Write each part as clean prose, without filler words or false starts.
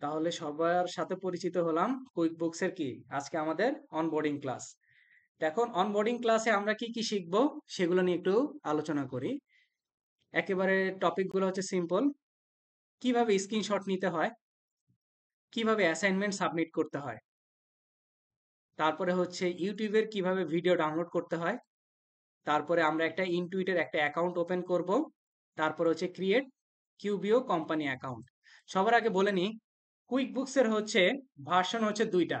তাহলে সবার সাথে পরিচিত হলাম। কুইক বুকসের কি আজকে আমাদের অনবোর্ডিং ক্লাস। এখন অনবোর্ডিং ক্লাসে আমরা কি কি শিখবো সেগুলো নিয়ে একটু আলোচনা করি। একেবারে টপিকগুলো হচ্ছে সিম্পল। কিভাবে স্ক্রিনশট নিতে হয়, কিভাবে অ্যাসাইনমেন্ট সাবমিট করতে হয়, তারপরে হচ্ছে ইউটিউবের কিভাবে ভিডিও ডাউনলোড করতে হয়, তারপরে আমরা একটা ইনটুইটের একটা অ্যাকাউন্ট ওপেন করব, তারপরে হচ্ছে ক্রিয়েট কিউবিও কোম্পানি অ্যাকাউন্ট। সবার আগে বলে নিই, কুইক বুকসের হচ্ছে ভার্সন হচ্ছে দুইটা।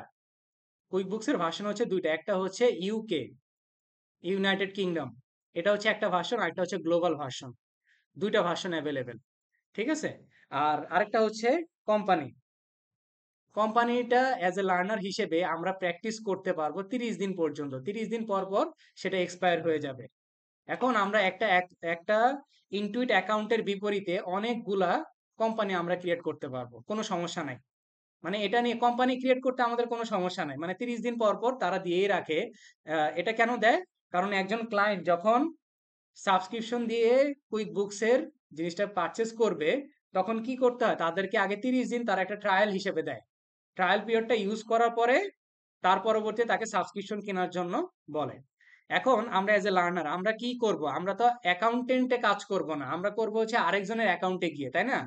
কুইক বুকসের ভার্সন হচ্ছে দুইটা, একটা হচ্ছে ইউকে, ইউনাইটেড কিংডম, এটা হচ্ছে একটা ভার্সন, আর একটা হচ্ছে গ্লোবাল ভার্সন। দুইটা ভার্সন অ্যাভেলেবেল, ঠিক আছে। আর আরেকটা হচ্ছে কোম্পানি। কোম্পানিটা অ্যাজ এ লার্নার হিসেবে আমরা প্র্যাকটিস করতে পারবো 30 দিন পর্যন্ত। 30 দিন পর পর সেটা এক্সপায়ার হয়ে যাবে। এখন আমরা একটা ইনটুইট অ্যাকাউন্টের বিপরীতে অনেকগুলা কোম্পানি আমরা ক্রিয়েট করতে পারবো, কোনো সমস্যা নাই। মানে এটা নিয়ে কোম্পানি ক্রিয়েট করতে আমাদের কোনো সমস্যা নাই, মানে 30 দিন পর পর তারা দিয়েই রাখে। এটা কেন দেয়? কারণ একজন ক্লায়েন্ট যখন সাবস্ক্রিপশন দিয়ে কুইক বুকসের জিনিসটা পারচেস করবে, তখন কি করতে হয়, তাদেরকে আগে 30 দিন তারা একটা ট্রায়াল হিসেবে দেয়। ট্রায়াল পিরিয়ডটা ইউজ করার পরে তার পরবর্তীতে তাকে সাবস্ক্রিপশন কেনার জন্য বলে। এখন আমরা এজ এ লার্নার আমরা কি করব? আমরা তো অ্যাকাউন্টেন্টে কাজ করব না, আমরা করব হচ্ছে আরেকজনের অ্যাকাউন্টে গিয়ে, তাই না?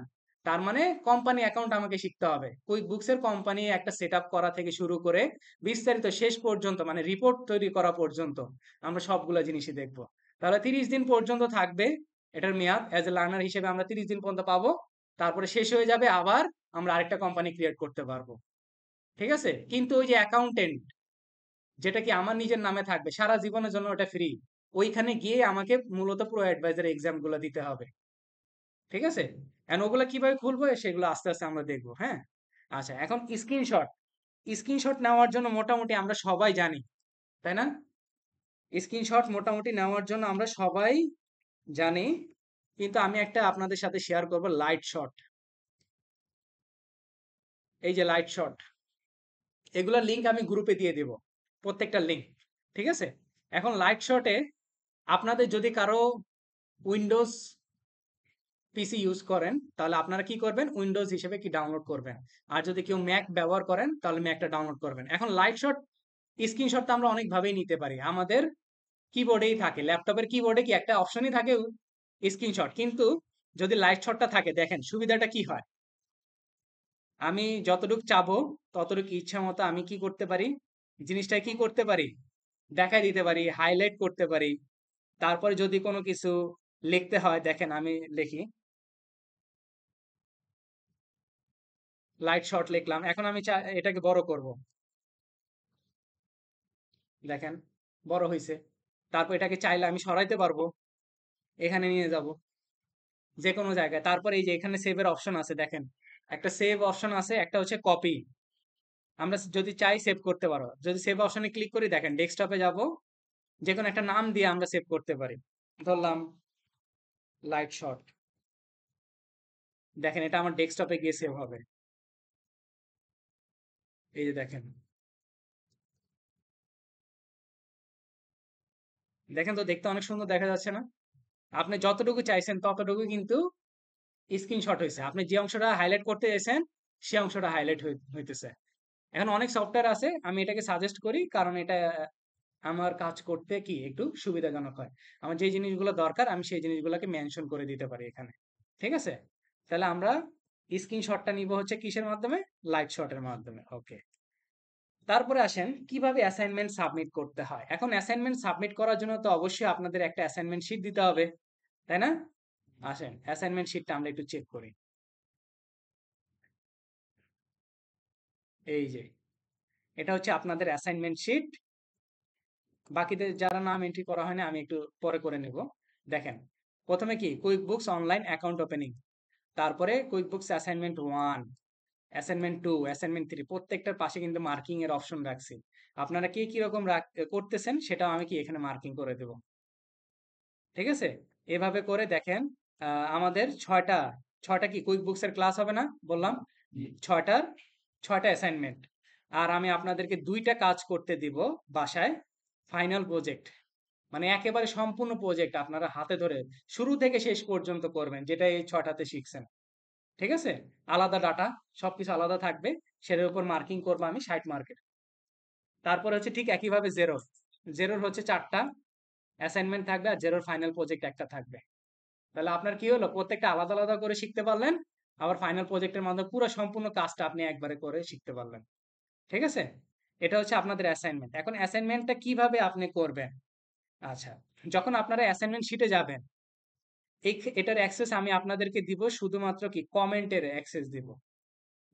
তার মানে কোম্পানি অ্যাকাউন্ট আমাকে শিখতে হবে। কুইক বুকসের কোম্পানি একটা সেট আপ করা থেকে শুরু করে বিস্তারিত শেষ পর্যন্ত, মানে রিপোর্ট তৈরি করা পর্যন্ত আমরা সবগুলো জিনিসই দেখব। তাহলে 30 দিন পর্যন্ত থাকবে এটার মেয়াদ। এজ এ লার্নার হিসেবে আমরা 30 দিন পর্যন্ত পাবো, তারপরে শেষ হয়ে যাবে, আবার আমরা আরেকটা কোম্পানি ক্রিয়েট করতে পারবো। ঠিক আছে, কিন্তু ওই যে অ্যাকাউন্টেন্ট, যেটা কি আমার নিজের নামে থাকবে সারা জীবনের জন্য, ওটা ফ্রি। ওইখানে গিয়ে আমাকে মূলত প্রো অ্যাডভাইজার এক্সাম গুলো দিতে হবে। ঠিক আছে, এখন ওগুলো কিভাবে খুলবো সেগুলো আস্তে আস্তে আমরা দেখবো, হ্যাঁ। আচ্ছা, এখন স্ক্রিনশট। স্ক্রিনশট নেওয়ার জন্য মোটামুটি আমরা সবাই জানি, তাই না? স্ক্রিনশট মোটামুটি নেওয়ার জন্য আমরা সবাই জানি, কিন্তু আমি একটা আপনাদের সাথে শেয়ার করব লাইট শট। এই যে লাইট শট, এগুলোর লিংক আমি গ্রুপে দিয়ে দেব, প্রত্যেকটা লিংক। ঠিক আছে, এখন লাইট শটে আপনাদের যদি কারো উইন্ডোজ পিসি ইউজ করেন, তাহলে আপনারা কি করবেন, উইন্ডোজ হিসেবে কি ডাউনলোড করবেন। আর যদি কেউ ম্যাক ব্যবহার করেন, তাহলে ম্যাকটা ডাউনলোড করবেন। এখন লাইট শট স্ক্রিনশট তো আমরা অনেকভাবেই নিতে পারি, আমাদের কিবোর্ডেই থাকে, ল্যাপটপের কিবোর্ডে কি একটা অপশনই থাকে স্ক্রিনশট। কিন্তু যদি লাইট শটটা থাকে, দেখেন সুবিধাটা কি হয়। আমি যতটুকু চাবো ততটুকু ইচ্ছা মতো আমি কি করতে পারি, জিনিসটা কি করতে পারি, দেখাই দিতে পারি, হাইলাইট করতে পারি। তারপরে যদি কোনো কিছু লিখতে হয়, দেখেন আমি লিখি, লাইট শর্ট লিখলাম। এখন আমি এটাকে বড় করব, দেখেন বড় হয়েছে। তারপর এটাকে চাইলে আমি সরাইতে পারবো, এখানে নিয়ে যাব যে কোনো জায়গায়। তারপরে এই যে এখানে সেভের অপশন আছে, দেখেন একটা সেভ অপশন আছে, একটা হচ্ছে কপি। আমরা যদি চাই সেভ করতে পারো, যদি সেভ অপশনে ক্লিক করি, দেখেন ডেস্কটপে যাব, যে কোনো একটা নাম দিয়ে আমরা সেভ করতে পারি। ধরলাম লাইট শর্ট, দেখেন এটা আমার ডেস্কটপে গিয়ে সেভ হবে। এই যে দেখেন, দেখেন তো দেখতে অনেক সুন্দর দেখা যাচ্ছে না? আপনি যতটুকু চাইছেন ততটুকু কিন্তু স্ক্রিনশট হয়েছে। আপনি যে অংশটা হাইলাইট করতে চাইছেন সে অংশটা হাইলাইট হইতেছে। এখন অনেক সফটওয়্যার আছে, আমি এটাকে সাজেস্ট করি, কারণ এটা আমার কাজ করতে কি একটু সুবিধাজনক হয়। আমার যে জিনিসগুলো দরকার আমি সেই জিনিসগুলোকে মেনশন করে দিতে পারি এখানে। ঠিক আছে, তাহলে আমরা স্ক্রিনশটটা নিব হচ্ছে কিসের মাধ্যমে, লাইট শটের মাধ্যমে। ওকে, তারপরে আসেন কিভাবে অ্যাসাইনমেন্ট সাবমিট করতে হয়। এখন অ্যাসাইনমেন্ট সাবমিট করার জন্য তো অবশ্যই আপনাদের একটা অ্যাসাইনমেন্ট শিট দিতে হবে, তাই না? আসেন অ্যাসাইনমেন্ট শিটটা আমরা একটু চেক করি। এই যে এটা হচ্ছে আপনাদের অ্যাসাইনমেন্ট শিট। বাকিদের যারা নাম এন্ট্রি করা হয় না আমি একটু পরে করে নেব। দেখেন, প্রথমে কি QuickBooks online account opening, তারপরে QuickBooks assignment 1, assignment 2, assignment 3, প্রত্যেকটার পাশে কিন্তু মার্কিং এর অপশন রাখছি। আপনারা কে কিরকম করতেছেন সেটাও আমি কি এখানে মার্কিং করে দেব। ঠিক আছে, এভাবে করে দেখেন। আমাদের ছয়টা ছয়টা কি কুইক বুকস এর ক্লাস হবে না বললাম, ছয়টার ছয়টা অ্যাসাইনমেন্ট। আর আমি আপনাদেরকে দুইটা কাজ করতে দিব বাসায়, ফাইনাল প্রজেক্ট, মানে একেবারে সম্পূর্ণ প্রজেক্ট আপনারা হাতে ধরে শুরু থেকে শেষ পর্যন্ত করবেন, যেটা এই ছয়টাতে শিখছেন। ঠিক আছে? আলাদা ডাটা, সবকিছু আলাদা থাকবে। সেটার উপর মার্কিং করবো আমি 60 মার্কের। তারপরে হচ্ছে ঠিক একইভাবে জেরোর। জেরোর হচ্ছে 4 টা অ্যাসাইনমেন্ট থাকবে আর জেরোর ফাইনাল প্রজেক্ট একটা থাকবে। তাহলে আপনার কি হলো? প্রত্যেকটা আলাদা, আলাদা করে শিখতে পারলেন। আবার ফাইনাল প্রজেক্টের মাধ্যমে পুরো সম্পূর্ণ কাজটা আপনি একবারে করে শিখতে পারলেন। ঠিক আছে? এটা হচ্ছে আপনাদের অ্যাসাইনমেন্ট। এখন অ্যাসাইনমেন্টটা কিভাবে আপনি করবেন? আচ্ছা, যখন আপনারা অ্যাসাইনমেন্ট শিটে যাবেন, এটার অ্যাক্সেস আমি আপনাদেরকে দিব শুধুমাত্র কি কমেন্টের অ্যাক্সেস দিব।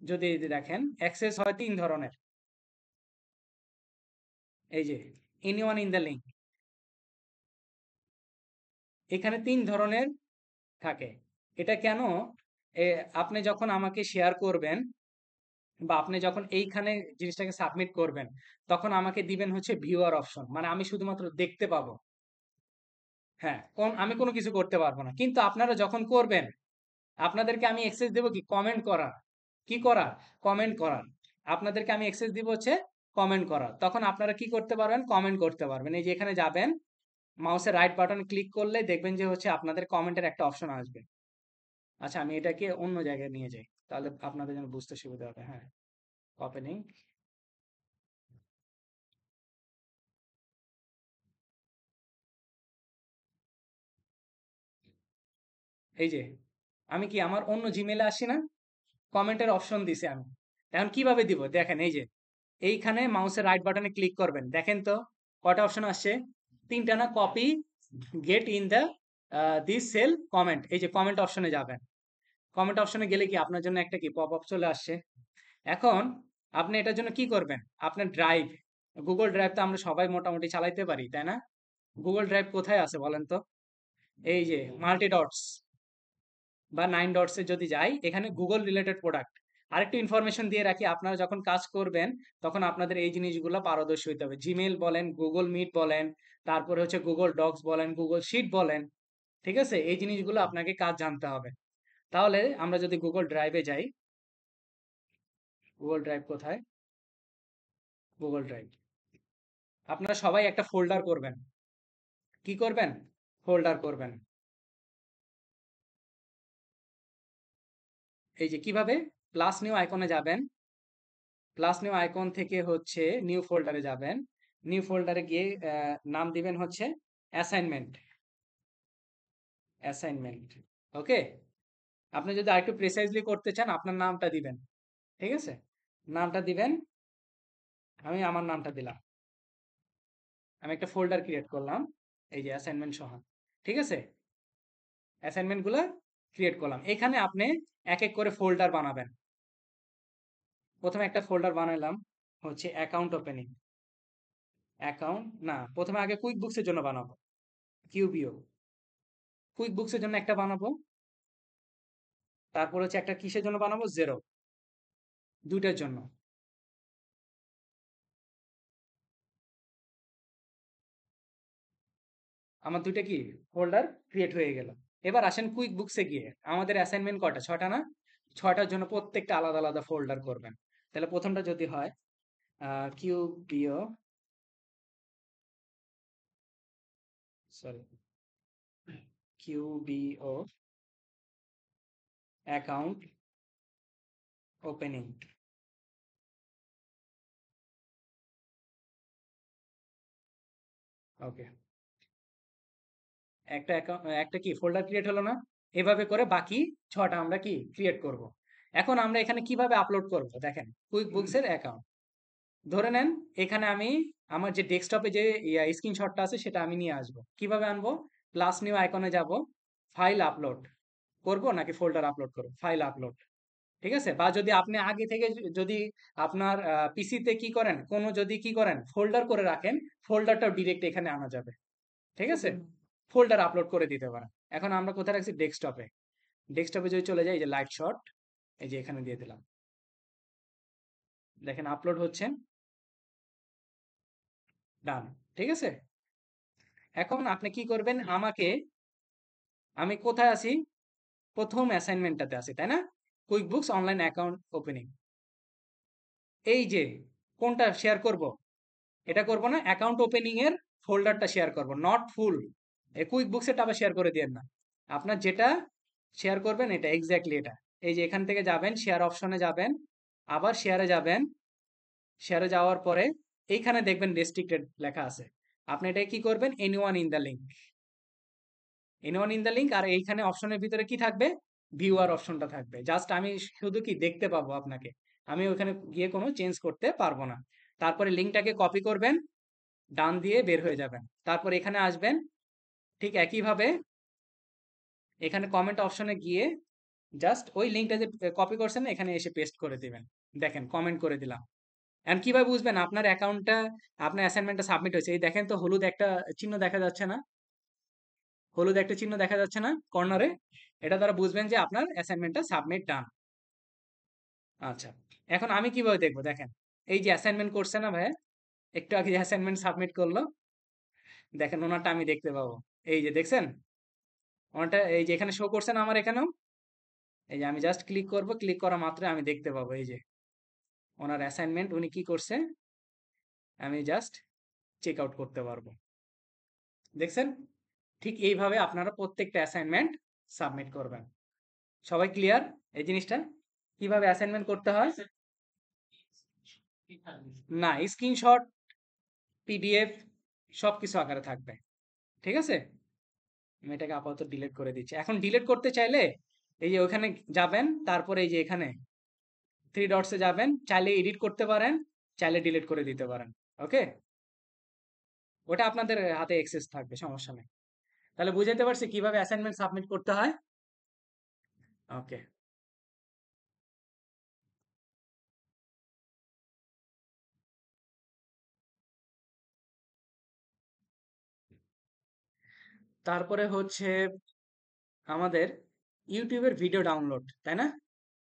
যদি এই যে দেখেন অ্যাক্সেস হয় ৩ ধরনের। এই যে এনিওয়ান ইন দ্য লিঙ্ক, এখানে ৩ ধরনের থাকে। এটা কেন? এ আপনি যখন আমাকে শেয়ার করবেন বা আপনি যখন এইখানে জিনিসটাকে সাবমিট করবেন, তখন আমাকে দিবেন হচ্ছে ভিউয়ার অপশন। মানে আমি শুধুমাত্র দেখতে পাবো। হ্যাঁ, আমি কোনো কিছু করতে পারবো না। কিন্তু আপনারা যখন করবেন, আপনাদেরকে আমি অ্যাক্সেস দেব কি কমেন্ট করার। কি করার? কমেন্ট করার। আপনাদেরকে আমি অ্যাক্সেস দিব হচ্ছে কমেন্ট করার। তখন আপনারা কি করতে পারবেন? কমেন্ট করতে পারবেন। এই যে এখানে যাবেন, মাউসের রাইট বাটন ক্লিক করলে দেখবেন যে হচ্ছে আপনাদের কমেন্টের একটা অপশন আসবে। আচ্ছা, আমি এটাকে অন্য জায়গায় নিয়ে যাই। তাহলে আপনাদের জন্য বুঝতে সুবিধা হবে। হ্যাঁ, ওপেনিং। এই যে আমি কি আমার অন্য জিমেইলে আসি না? কমেন্টের অপশন দিছি আমি। এখন কিভাবে দিব? দেখেন এই যে এইখানে মাউসের রাইট বাটনে ক্লিক করবেন। দেখেন তো কয়টা অপশন আসছে? ৩ টা না? Copy, get in the this cell, comment. এই যে কমেন্ট অপশনে যাবেন। কমেন্ট অপশনে গেলে কি আপনার জন্য একটা কি পপআপ চলে আসছে। এখন আপনি এটার জন্য কি করবেন? আপনার ড্রাইভ, গুগল ড্রাইভ তো আমরা সবাই মোটামুটি চালাইতে পারি, তাই না? গুগল ড্রাইভ কোথায় আছে বলেন তো? এই যে মাল্টি ডটস বা 9 ডটস এ যদি যাই, এখানে গুগল রিলেটেড প্রোডাক্ট। আরেকটু ইনফরমেশন দিয়ে রাখি, আপনারা যখন কাজ করবেন তখন আপনাদের এই জিনিসগুলো পারদর্শী হতে হবে। জিমেইল বলেন, গুগল মিট বলেন, তারপরে হচ্ছে গুগল ডক্স বলেন, গুগল শিট বলেন। ঠিক আছে? এই জিনিসগুলো আপনাকে কাজ জানতে হবে। তাহলে আমরা যদি গুগল ড্রাইভে যাই, গুগল ড্রাইভ কোথায়? Google drive. আপনারা সবাই একটা ফোল্ডার করবেন। কি করবেন? ফোল্ডার করবেন। এই যে কিভাবে? প্লাস নিউ আইকনে যাবেন। প্লাস নিউ আইকন থেকে হচ্ছে নিউ ফোল্ডারে যাবেন। নিউ ফোল্ডারে গিয়ে নাম দিবেন হচ্ছে অ্যাসাইনমেন্ট। অ্যাসাইনমেন্ট। ওকে? আপনি যদি আরেকটু প্রিসাইজলি করতে চান আপনার নামটা দিবেন। ঠিক আছে? নামটা দিবেন। আমি আমার নামটা দিলাম। আমি একটা ফোল্ডার ক্রিয়েট করলাম। এই যে অ্যাসাইনমেন্ট সহ। ঠিক আছে? অ্যাসাইনমেন্ট গুলা ক্রিয়েট করলাম। এখানে আপনি এক এক করে ফোল্ডার বানাবেন। প্রথমে একটা ফোল্ডার বানাইলাম হচ্ছে অ্যাকাউন্ট ওপেনিং। অ্যাকাউন্ট না, প্রথমে আগে কুইক বুকসের জন্য বানাবো। কিউবিও। কুইক বুকসের জন্য একটা বানাবো। তারপর হচ্ছে একটা কিসের জন্য বানাবো? জেরো। দুইটার জন্য। আমার দুইটা কি ফোল্ডার ক্রিয়েট হয়ে গেল। এবার আসেন কুইক বুকসে গিয়ে আমাদের অ্যাসাইনমেন্ট কয়টা? 6টা না? 6টার জন্য প্রত্যেকটা আলাদা আলাদা ফোল্ডার করবেন। তাহলে প্রথমটা যদি হয় কিউবিও, সরি, কিউবিও অ্যাকাউন্ট ওপেনিং। ওকে, একটা কি ফোল্ডার ক্রিয়েট হলো না? এভাবে করে বাকি 6টা আমরা কি ক্রিয়েট করব। এখন আমরা এখানে কিভাবে আপলোড করব? দেখেন, কুইক বুকসের অ্যাকাউন্ট ধরে নেন। এখানে আমি আমার যে ডেস্কটপে যে স্ক্রিনশটটা আছে সেটা আমি নিয়ে আসবো। কিভাবে আনবো? প্লাস নিউ আইকনে যাব, ফাইল আপলোড করব নাকি ফোল্ডার আপলোড করব? File upload. ঠিক আছে? বা যদি আপনি আগে থেকে যদি আপনার পিসিতে কি করেন, কোনো যদি কি করেন ফোল্ডার করে রাখেন, ফোল্ডারটাও ডিরেক্ট এখানে আনা যাবে। ঠিক আছে? ফোল্ডার আপলোড করে দিতে পারেন। এখন আমরা কোথায় রাখছি? ডেস্কটপে। ডেস্কটপে যদি চলে যাই, এই যে লাইট শট, এই যে এখানে দিয়ে দিলাম। দেখেন আপলোড হচ্ছে। ডান। ঠিক আছে? এখন আপনি কি করবেন? আমি কোথায় আছি? প্রথম অ্যাসাইনমেন্টটাতে আছি, তাই না? Quick books online account opening. এই যে কোনটা শেয়ার করব? এটা করব না, অ্যাকাউন্ট ওপেনিং এর ফোল্ডারটা শেয়ার করব, নট ফুল। এই কুইক বুকস এটা আবার শেয়ার করে দিয়েন না। আপনার যেটা শেয়ার করবেন এটা এক্স্যাক্টলি এটা। এই যে এখান থেকে যাবেন, শেয়ার অপশনে যাবেন, আবার শেয়ারে যাবেন। শেয়ারে যাওয়ার পরে এইখানে দেখবেন রেস্ট্রিক্টেড লেখা আছে। আপনি এটা কি করবেন? Anyone in the link, anyone in the link. আর এইখানে অপশনের ভিতরে কি থাকবে? ভিউয়ার অপশনটা থাকবে। জাস্ট আমি শুধু কি দেখতে পাবো আপনাকে, আমি ওখানে গিয়ে কোনো চেঞ্জ করতে পারবো না। তারপরে লিঙ্কটাকে কপি করবেন, ডান দিয়ে বের হয়ে যাবেন। তারপর এখানে আসবেন, ঠিক একইভাবে এখানে কমেন্ট অপশনে গিয়ে জাস্ট ওই লিঙ্কটা যে কপি করছেন এখানে এসে পেস্ট করে দিবেন। দেখেন কমেন্ট করে দিলাম। এখন কিভাবে বুঝবেন আপনার অ্যাকাউন্টটা, আপনার অ্যাসাইনমেন্টটা সাবমিট হয়েছে? এই দেখেন তো হলুদ একটা চিহ্ন দেখা যাচ্ছে না? হলুদ একটা চিহ্ন দেখা যাচ্ছে না কর্নারে? এটা দ্বারা বুঝবেন যে আপনার অ্যাসাইনমেন্টটা সাবমিট ডান। আচ্ছা, এখন আমি কিভাবে দেখবো? দেখেন এই যে অ্যাসাইনমেন্ট করছে না ভাই, একটু আগে অ্যাসাইনমেন্ট সাবমিট করলো, দেখেন ওনারটা আমি দেখতে পাবো। এই যে দেখছেন ওনারটা, এই যে এখানে শো করছে না আমার এখানেও? এই যে আমি জাস্ট ক্লিক করব, ক্লিক করা মাত্রই আমি দেখতে পাবো এই যে ওনার অ্যাসাইনমেন্ট উনি কি করছে, আমি জাস্ট চেক আউট করতে পারবো। দেখছেন? ঠিক এইভাবে আপনারা প্রত্যেকটা অ্যাসাইনমেন্ট সাবমিট করবেন। সবাই ক্লিয়ার এই জিনিসটা কিভাবে অ্যাসাইনমেন্ট করতে হয়? না, স্ক্রিনশট, পিডিএফ সবকিছু আকারে থাকবে। ঠিক আছে, আমি এটাকে আপাতত ডিলিট করে দিচ্ছি। এখন ডিলিট করতে চাইলে এই যে ওখানে যাবেন, তারপরে এই যে এখানে থ্রি ডটসে যাবেন, চাইলে এডিট করতে পারেন, চাইলে ডিলিট করে দিতে পারেন। ওকে, ওটা আপনাদের হাতে অ্যাক্সেস থাকবে, সমস্যা নেই। তাহলে বুঝাতে পারছি কিভাবে অ্যাসাইনমেন্ট সাবমিট করতে হয়? ওকে, তারপরে হচ্ছে আমাদের ইউটিউবের ভিডিও ডাউনলোড, তাই না?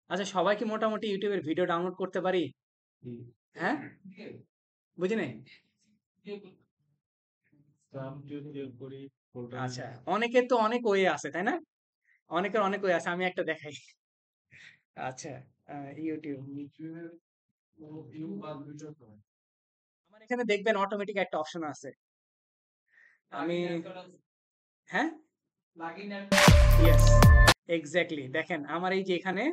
আচ্ছা, সবাই কি মোটামুটি ইউটিউবের ভিডিও ডাউনলোড করতে পারি? হ্যাঁ, বুঝি নাই। আচ্ছা, অনেকের তো অনেক ওয়ে আছে, তাই না? অনেকের অনেক ওয়ে আছে, আমি একটা দেখাই। আচ্ছা, ইউটিউব, আমার এখানে দেখবেন অটোমেটিক একটা অপশন আছে। আমি, হ্যাঁ, ইয়েস, এক্স্যাক্টলি। দেখেন আমার এই যে এখানে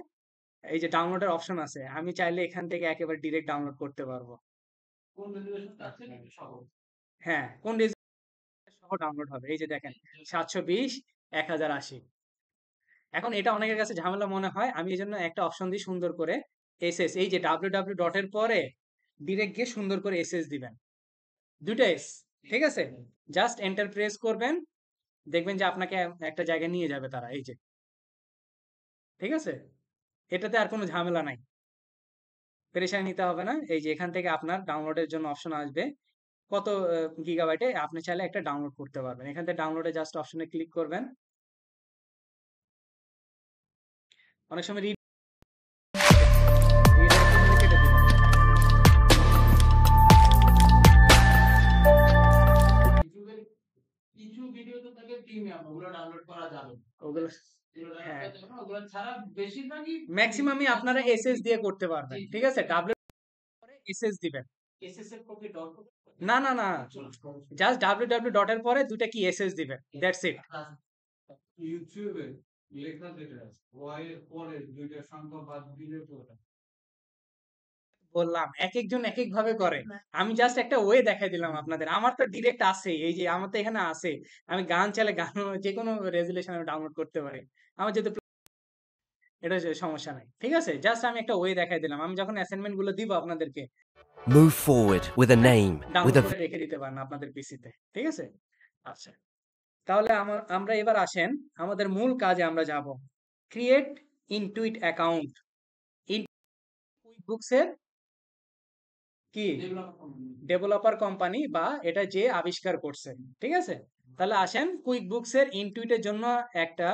এই যে ডাউনলোডের অপশন আছে, আমি চাইলে এখান থেকে একেবারে ডিরেক্ট ডাউনলোড করতে পারবো। হ্যাঁ, কোন সহ ডাউনলোড হবে, এই যে দেখেন 720, 1080। এখন এটা অনেকের কাছে ঝামেলা মনে হয়, আমি এই জন্য একটা অপশন দিই সুন্দর করে, এসএস, এই যে www ডটের পরে ডিরেক্ট গিয়ে সুন্দর করে এসএস দিবেন, দুইটা এস। ঠিক আছে, জাস্ট এন্টার প্রেস করবেন, দেখবেন যে আপনাকে একটা জায়গায় নিয়ে যাবে তারা, এই যে। ঠিক আছে, এটাতে আর কোনো ঝামেলা নাই, পেরেশানি নিতে হবে না। এই যে এখান থেকে আপনার ডাউনলোডের জন্য অপশন আসবে, কত গিগাবাইটে আপনি চাইলে একটা ডাউনলোড করতে পারবেন। এখান থেকে ডাউনলোডে জাস্ট অপশনে ক্লিক করবেন। অনেক সময় রিড কেটে দিবেন। ওগুলো, হ্যাঁ, ম্যাক্সিমামই আপনারা এসএস দিয়ে করতে পারবেন। ঠিক আছে, ডাব্লিউ পরে এসএস দিবেন। না না না, জাস্ট www ডটের পরে দুটা কি এসএস দিবেন, দ্যাটস ইট। বললাম এক একজন এক এক ভাবে করে, আমি জাস্ট একটা ওয়ে দেখাই দিলাম আপনাদের। আমার তো ডিরেক্ট আছে, এই যে আমার তো এখানে আছে, আমি গান চাইলে গান যে কোনো রেজুলেশন আমি ডাউনলোড করতে পারি। আমার যেহেতু এটা সমস্যা নাই। ঠিক আছে, জাস্ট আমি একটা ওয়ে দেখাই দিলাম, আমি যখন অ্যাসাইনমেন্ট গুলো দিব আপনাদেরকে Move forward with a name, with download a করে রেখে দিতে পারেন আপনাদের পিসিতে। ঠিক আছে, আচ্ছা, তাহলে আমরা এবার আসেন আমাদের মূল কাজে আমরা যাব। Create Intuit account. কুইক এর কি ডেভেলপার কোম্পানি, বা এটা যে আবিষ্কার করছে। ঠিক আছে, তাহলে আসেন কুইক বুকস এর ইনটুইটের জন্য একটা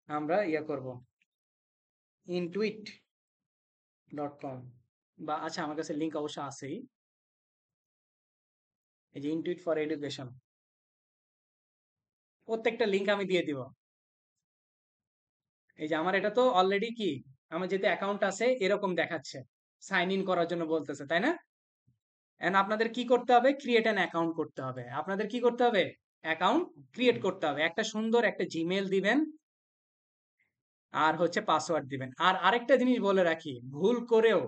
আমরা ইয়ে করব, intuit.com, বা আচ্ছা আমার কাছে লিংক অবশ্য আছেই, এই যে ইনটুইট ফর এডুকেশন, প্রত্যেকটা লিংক আমি দিয়ে দিব। এই যে আমার এটা তো অলরেডি কি, আমার যেহেতু অ্যাকাউন্ট আছে এরকম দেখাচ্ছে, সাইন ইন করার জন্য বলতেছে, তাই না? এন্ড আপনাদের কি করতে হবে? ক্রিয়েট অ্যান অ্যাকাউন্ট করতে হবে। আপনাদের কি করতে হবে? অ্যাকাউন্ট ক্রিয়েট করতে হবে। একটা সুন্দর একটা জিমেইল দিবেন, আর হচ্ছে পাসওয়ার্ড দিবেন। আর আরেকটা জিনিস বলে রাখি, ভুল করেও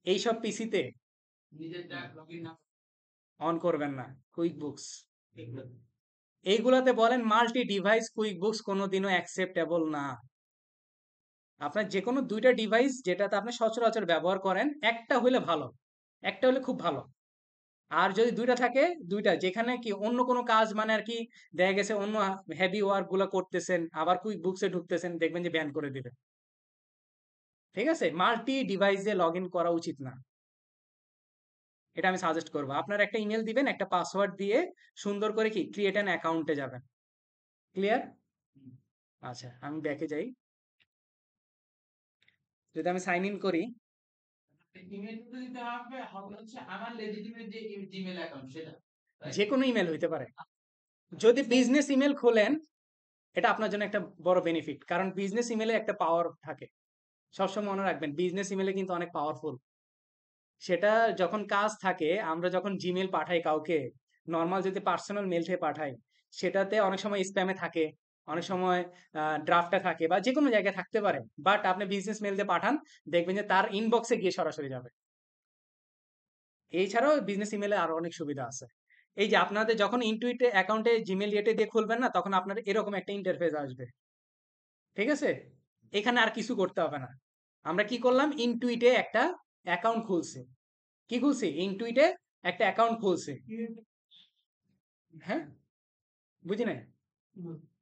এইসব পিসিতে অন করবেন না কুইক বুকস। এইগুলাতে বলেন মাল্টি ডিভাইস কুইক বুকস কোনোদিনও অ্যাকসেপ্টেবল না। আপনার যে কোনো দুইটা ডিভাইস যেটাতে আপনি সচরাচর ব্যবহার করেন, একটা হইলে ভালো, একটা হলে খুব ভালো। আর যদি দুইটা থাকে, দুইটা যেখানে কি অন্য কোনো কাজ মানে আর কি দেখা গেছে অন্য হেভি ওয়ার্ক গুলো করতেছেন, আবার কুইক বুকসে ঢুকতেছেন, দেখবেন যে ব্যান করে দিবে। ঠিক আছে, মাল্টি ডিভাইসে লগ ইন করা উচিত না, এটা আমি সাজেস্ট করবো। আপনার একটা ইমেল দিবেন, একটা পাসওয়ার্ড দিয়ে সুন্দর করে কি ক্রিয়েট অ্যান অ্যাকাউন্টে যাবেন। ক্লিয়ার? আচ্ছা, আমি ব্যাকে যাই। যদি আমি সাইন ইন করি, ইমেলটা দিতে হবে হবে হচ্ছে আমার লেজিটিমেট যে জিমেল অ্যাকাউন্ট সেটা, যে কোনো ইমেল হইতে পারে। যদি বিজনেস ইমেল খোলেন, এটা আপনার জন্য একটা বড় বেনিফিট, কারণ বিজনেস ইমেলে একটা পাওয়ার থাকে। সবসময় মনে রাখবেন, বিজনেস ইমেলে কিন্তু অনেক পাওয়ারফুল। সেটা যখন কাজ থাকে, আমরা যখন জিমেল পাঠাই কাউকে, নর্মাল যদি পার্সোনাল মেল থেকে পাঠাই, সেটাতে অনেক সময় স্প্যামে থাকে, অনেক সময় ড্রাফটে থাকে, বা যে কোনো জায়গায় থাকতে পারে। বাট আপনি বিজনেস মেল দিয়ে পাঠান, দেখবেন যে তার ইনবক্সে গিয়ে সরাসরি যাবে। এছাড়াও বিজনেস ইমেলে আরো অনেক সুবিধা আছে। এই যে আপনাদের যখন ইনটুইট অ্যাকাউন্টে জিমেল ইয়েতে দিয়ে খুলবেন না, তখন আপনার এরকম একটা ইন্টারফেস আসবে। ঠিক আছে, এখানে আর কিছু করতে হবে না। আমরা কি করলাম, ইনটুইটে একটা অ্যাকাউন্ট খুলছি। কি খুলছি? ইনটুইটে একটা অ্যাকাউন্ট খুলছি। হ্যাঁ, বুঝি নাই।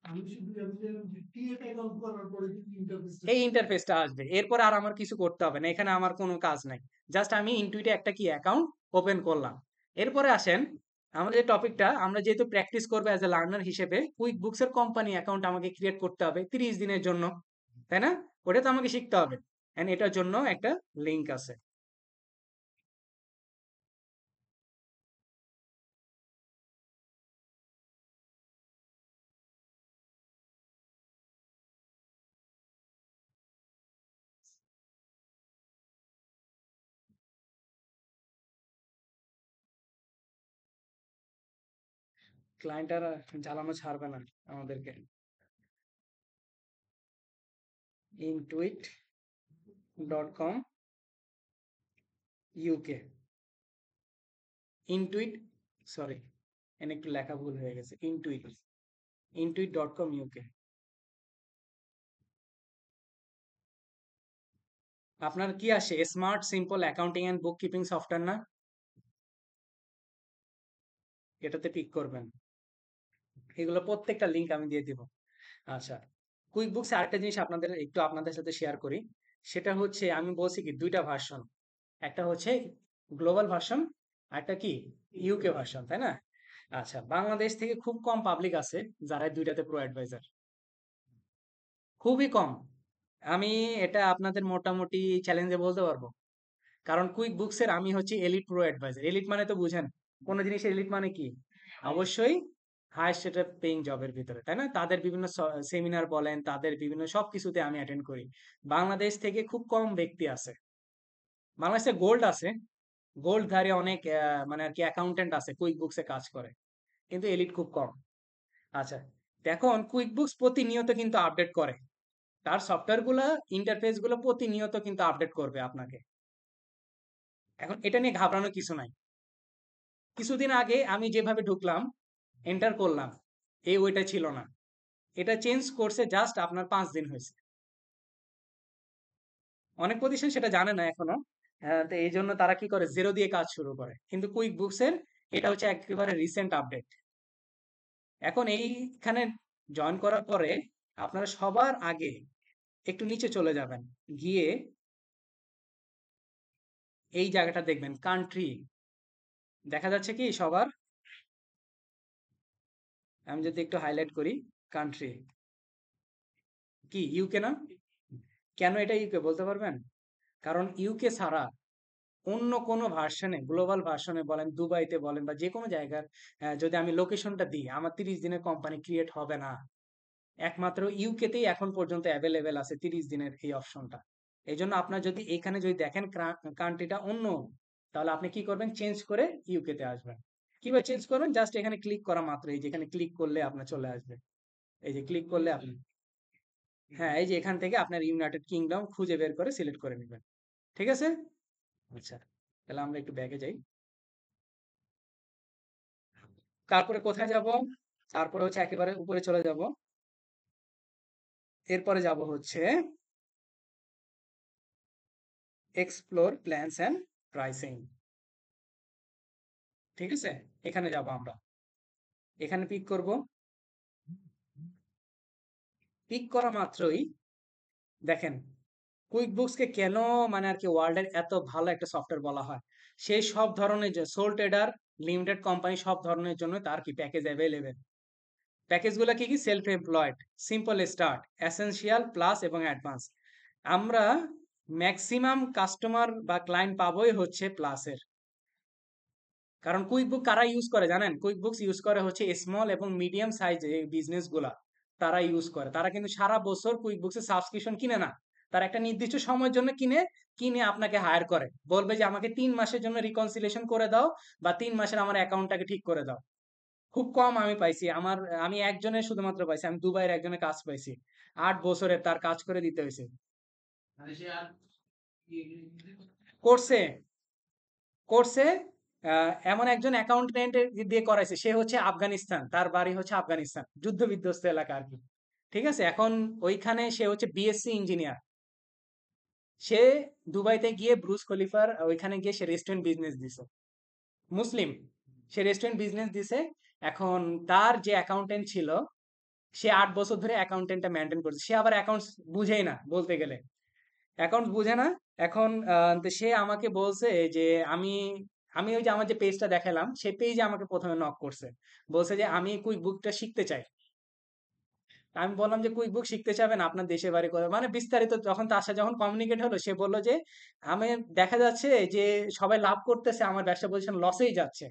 আমি শুধু জানছিলাম যে ক্রিয়েট অ্যাকাউন্ট করার পরে কিন্তু ইন্টারফেসটা এই ইন্টারফেসটা আসবে, এরপর আর আমার কিছু করতে হবে না, এখানে আমার কোনো কাজ নাই। জাস্ট আমি ইনটুইটে একটা কি অ্যাকাউন্ট ওপেন করলাম। এরপরে আসেন, আমাদের যে টপিকটা, আমরা যেহেতু প্র্যাকটিস করবো অ্যাজ এ লার্নার হিসেবে, কুইক বুকস এর কোম্পানি অ্যাকাউন্ট আমাকে ক্রিয়েট করতে হবে 30 দিনের জন্য, তাই না? ওটা তো আমাকে শিখতে হবে, এন্ড এটার জন্য একটা লিংক আছে। ক্লায়েন্ট আর জ্বালানো ছাড়বে না আমাদেরকে। intuit.com ইউকে, ইনটুইট, সরি, এখানে একটু লেখা ভুল হয়ে গেছে। intuit.com UK. আপনার কি আসে? Smart simple accounting and book keeping software না? এটাতে টিক করবেন। এগুলো প্রত্যেকটা লিংক আমি দিয়ে দিব। আচ্ছা, কুইক বুকস আরেকটা জিনিস আপনাদের সাথে শেয়ার করি। সেটা হচ্ছে, আমি বলছি কি দুইটা ভার্সন, একটা হচ্ছে গ্লোবাল ভার্সন, আর একটা কি ইউকে ভার্সন, তাই না? আচ্ছা, বাংলাদেশ থেকে খুব কম পাবলিক আছে যারা এই দুইটাতে প্রো অ্যাডভাইজার, খুবই কম। আমি এটা আপনাদের মোটামুটি চ্যালেঞ্জে বলতে পারবো। কারণ কুইক বুকস এর আমি হচ্ছে এলিট প্রো অ্যাডভাইজার। এলিট মানে তো বুঝেন, কোন জিনিসের এলিট মানে কি? অবশ্যই হাইয়েস্ট রেট পেইং জবের ভিতরে, তাই না? তাদের বিভিন্ন সেমিনার বলেন, তাদের বিভিন্ন সবকিছুতে আমি অ্যাটেন্ড করি। বাংলাদেশ থেকে খুব কম ব্যক্তি আছে। বাংলাদেশে গোল্ড আছে, গোল্ডধারী অনেক মানে আর কি অ্যাকাউন্টেন্ট আছে কুইক বুকসে কাজ করে, কিন্তু এলিট খুব কম। আচ্ছা, এখন কুইক বুকস প্রতিনিয়ত কিন্তু আপডেট করে, তার সফটওয়্যার গুলা, ইন্টারফেস গুলো প্রতিনিয়ত কিন্তু আপডেট করবে আপনাকে। এখন এটা নিয়ে ঘাবড়ানোর কিছু নাই। কিছুদিন আগে আমি যেভাবে ঢুকলাম, এন্টার করলাম, এই ওইটা ছিল না। এটা চেঞ্জ করছে জাস্ট আপনার 5 দিন হয়েছে। অনেক প্রতিষ্ঠান সেটা জানে না এখনো। তো এই জন্য তারা কি করে, জিরো দিয়ে কাজ শুরু করে। কিন্তু কুইক বুকস এর এটা হচ্ছে একেবারে রিসেন্ট আপডেট। এখন এইখানে জয়েন করার পরে আপনারা সবার আগে একটু নিচে চলে যাবেন, গিয়ে এই জায়গাটা দেখবেন, কান্ট্রি। দেখা যাচ্ছে কি সবার? আমি যদি একটু হাইলাইট করি, কান্ট্রি কি ইউকে না? কেন এটা ইউকে বলতে পারবেন? কারণ ইউকে ছাড়া অন্য কোনো ভার্সনে, গ্লোবাল ভার্সনে বলেন, দুবাইতে বলেন, বা যে কোনো জায়গার যদি আমি লোকেশনটা দিই, আমার 30 দিনের কোম্পানি ক্রিয়েট হবে না। একমাত্র ইউকেতেই এখন পর্যন্ত অ্যাভেলেবেল আছে 30 দিনের এই অপশনটা। এই জন্য আপনার যদি এখানে যদি দেখেন কান্ট্রিটা অন্য, তাহলে আপনি কি করবেন, চেঞ্জ করে ইউকেতে আসবেন। কিভাবে চেঞ্জ করবেন? জাস্ট এখানে ক্লিক করা মাত্র, এই যেখানে ক্লিক করলে আপনার চলে আসবে। এই যে ক্লিক করলে আপনি হ্যাঁ, এই যে এখান থেকে আপনার ইউনাইটেড কিংডম খুঁজে বের করে সিলেক্ট করে নেবেন। ঠিক আছে? আচ্ছা, তাহলে আমরা একটু ব্যাকে যাই। তারপরে কোথায় যাব? তারপরে হচ্ছে একেবারে উপরে চলে যাব। এরপরে যাব হচ্ছে এক্সপ্লোর প্ল্যানস এন্ড প্রাইসিং। ঠিক আছে? এখানে যাব আমরা। এখানে পিক করব। পিক করা মাত্রই দেখেন কুইক বুকসকে কেন মানে আর কি ওয়ার্ল্ডের এত ভালো একটা সফটওয়্যার বলা হয়, সেই সব ধরনের যে সোল ট্রেডার, লিমিটেড কোম্পানি সব ধরনের জন্য তার কি প্যাকেজ অ্যাভেলেবেল। প্যাকেজগুলো কি কি? Self employed, simple start, essential, plus এবং অ্যাডভান্স। আমরা ম্যাক্সিমাম কাস্টমার বা ক্লায়েন্ট পাবোই হচ্ছে প্লাসের। কারণ কুইক বুক কারা ইউজ করে জানেন? কুইক বুকস ইউজ করে হচ্ছে স্মল এবং মিডিয়াম সাইজ বিজনেস গুলা, তারা ইউজ করে। তারা কিন্তু সারা বছর কুইক বুকসের সাবস্ক্রিপশন কিনে না, তারা একটা নির্দিষ্ট সময়ের জন্য কিনে, কিনে আপনাকে হায়ার করে, বলবে যে আমাকে 3 মাসের জন্য রিকনসিলেশন করে দাও বা 3 মাসের আমার অ্যাকাউন্টটাকে ঠিক করে দাও। খুব কম আমি পাইছি, আমি একজনের শুধুমাত্র পাইছি, আমি দুবাইয়ের একজনের কাজ পাইছি, 8 বছরের তার কাজ করে দিতে হয়েছে। মানে সে আর করছে, করছে। এমন একজন অ্যাকাউন্টেন্ট দিয়ে করাইছে, সে হচ্ছে আফগানিস্তান, তার বাড়ি হচ্ছে আফগানিস্তান, যুদ্ধ বিধ্বস্ত এলাকা আর কি। ঠিক আছে, এখন ওইখানে সে হচ্ছে বিএসসি ইঞ্জিনিয়ার। সে দুবাইতে গিয়ে ব্রুজ খলিফার ওইখানে গিয়ে সে রেস্টুরেন্ট বিজনেস দিছে। মুসলিম, সে রেস্টুরেন্ট বিজনেস দিছে। এখন তার যে অ্যাকাউন্টেন্ট ছিল, সে 8 বছর ধরে অ্যাকাউন্টেন্টটা মেনটেন করছে। সে আবার অ্যাকাউন্টস বুঝেই না বলতে গেলে, অ্যাকাউন্টস বুঝে না। এখন তো সে আমাকে বলছে যে আমি আমি ওই যে আমার যে পেজটা দেখালাম, সেই পেজে আমাকে প্রথমে নক করছে, বলছে যে আমি কুইক বুকটা শিখতে চাই। আমি বললাম যে কুইক বুক শিখতে চাবেন, আপনার দেশে বাড়ি কোথায়, মানে বিস্তারিত যখন তার সাথে যখন কমিউনিকেট হলো, সে বলল যে আমি দেখা যাচ্ছে যে সবাই লাভ করতেছে, আমার ব্যবসা পজিশন লসেই যাচ্ছে,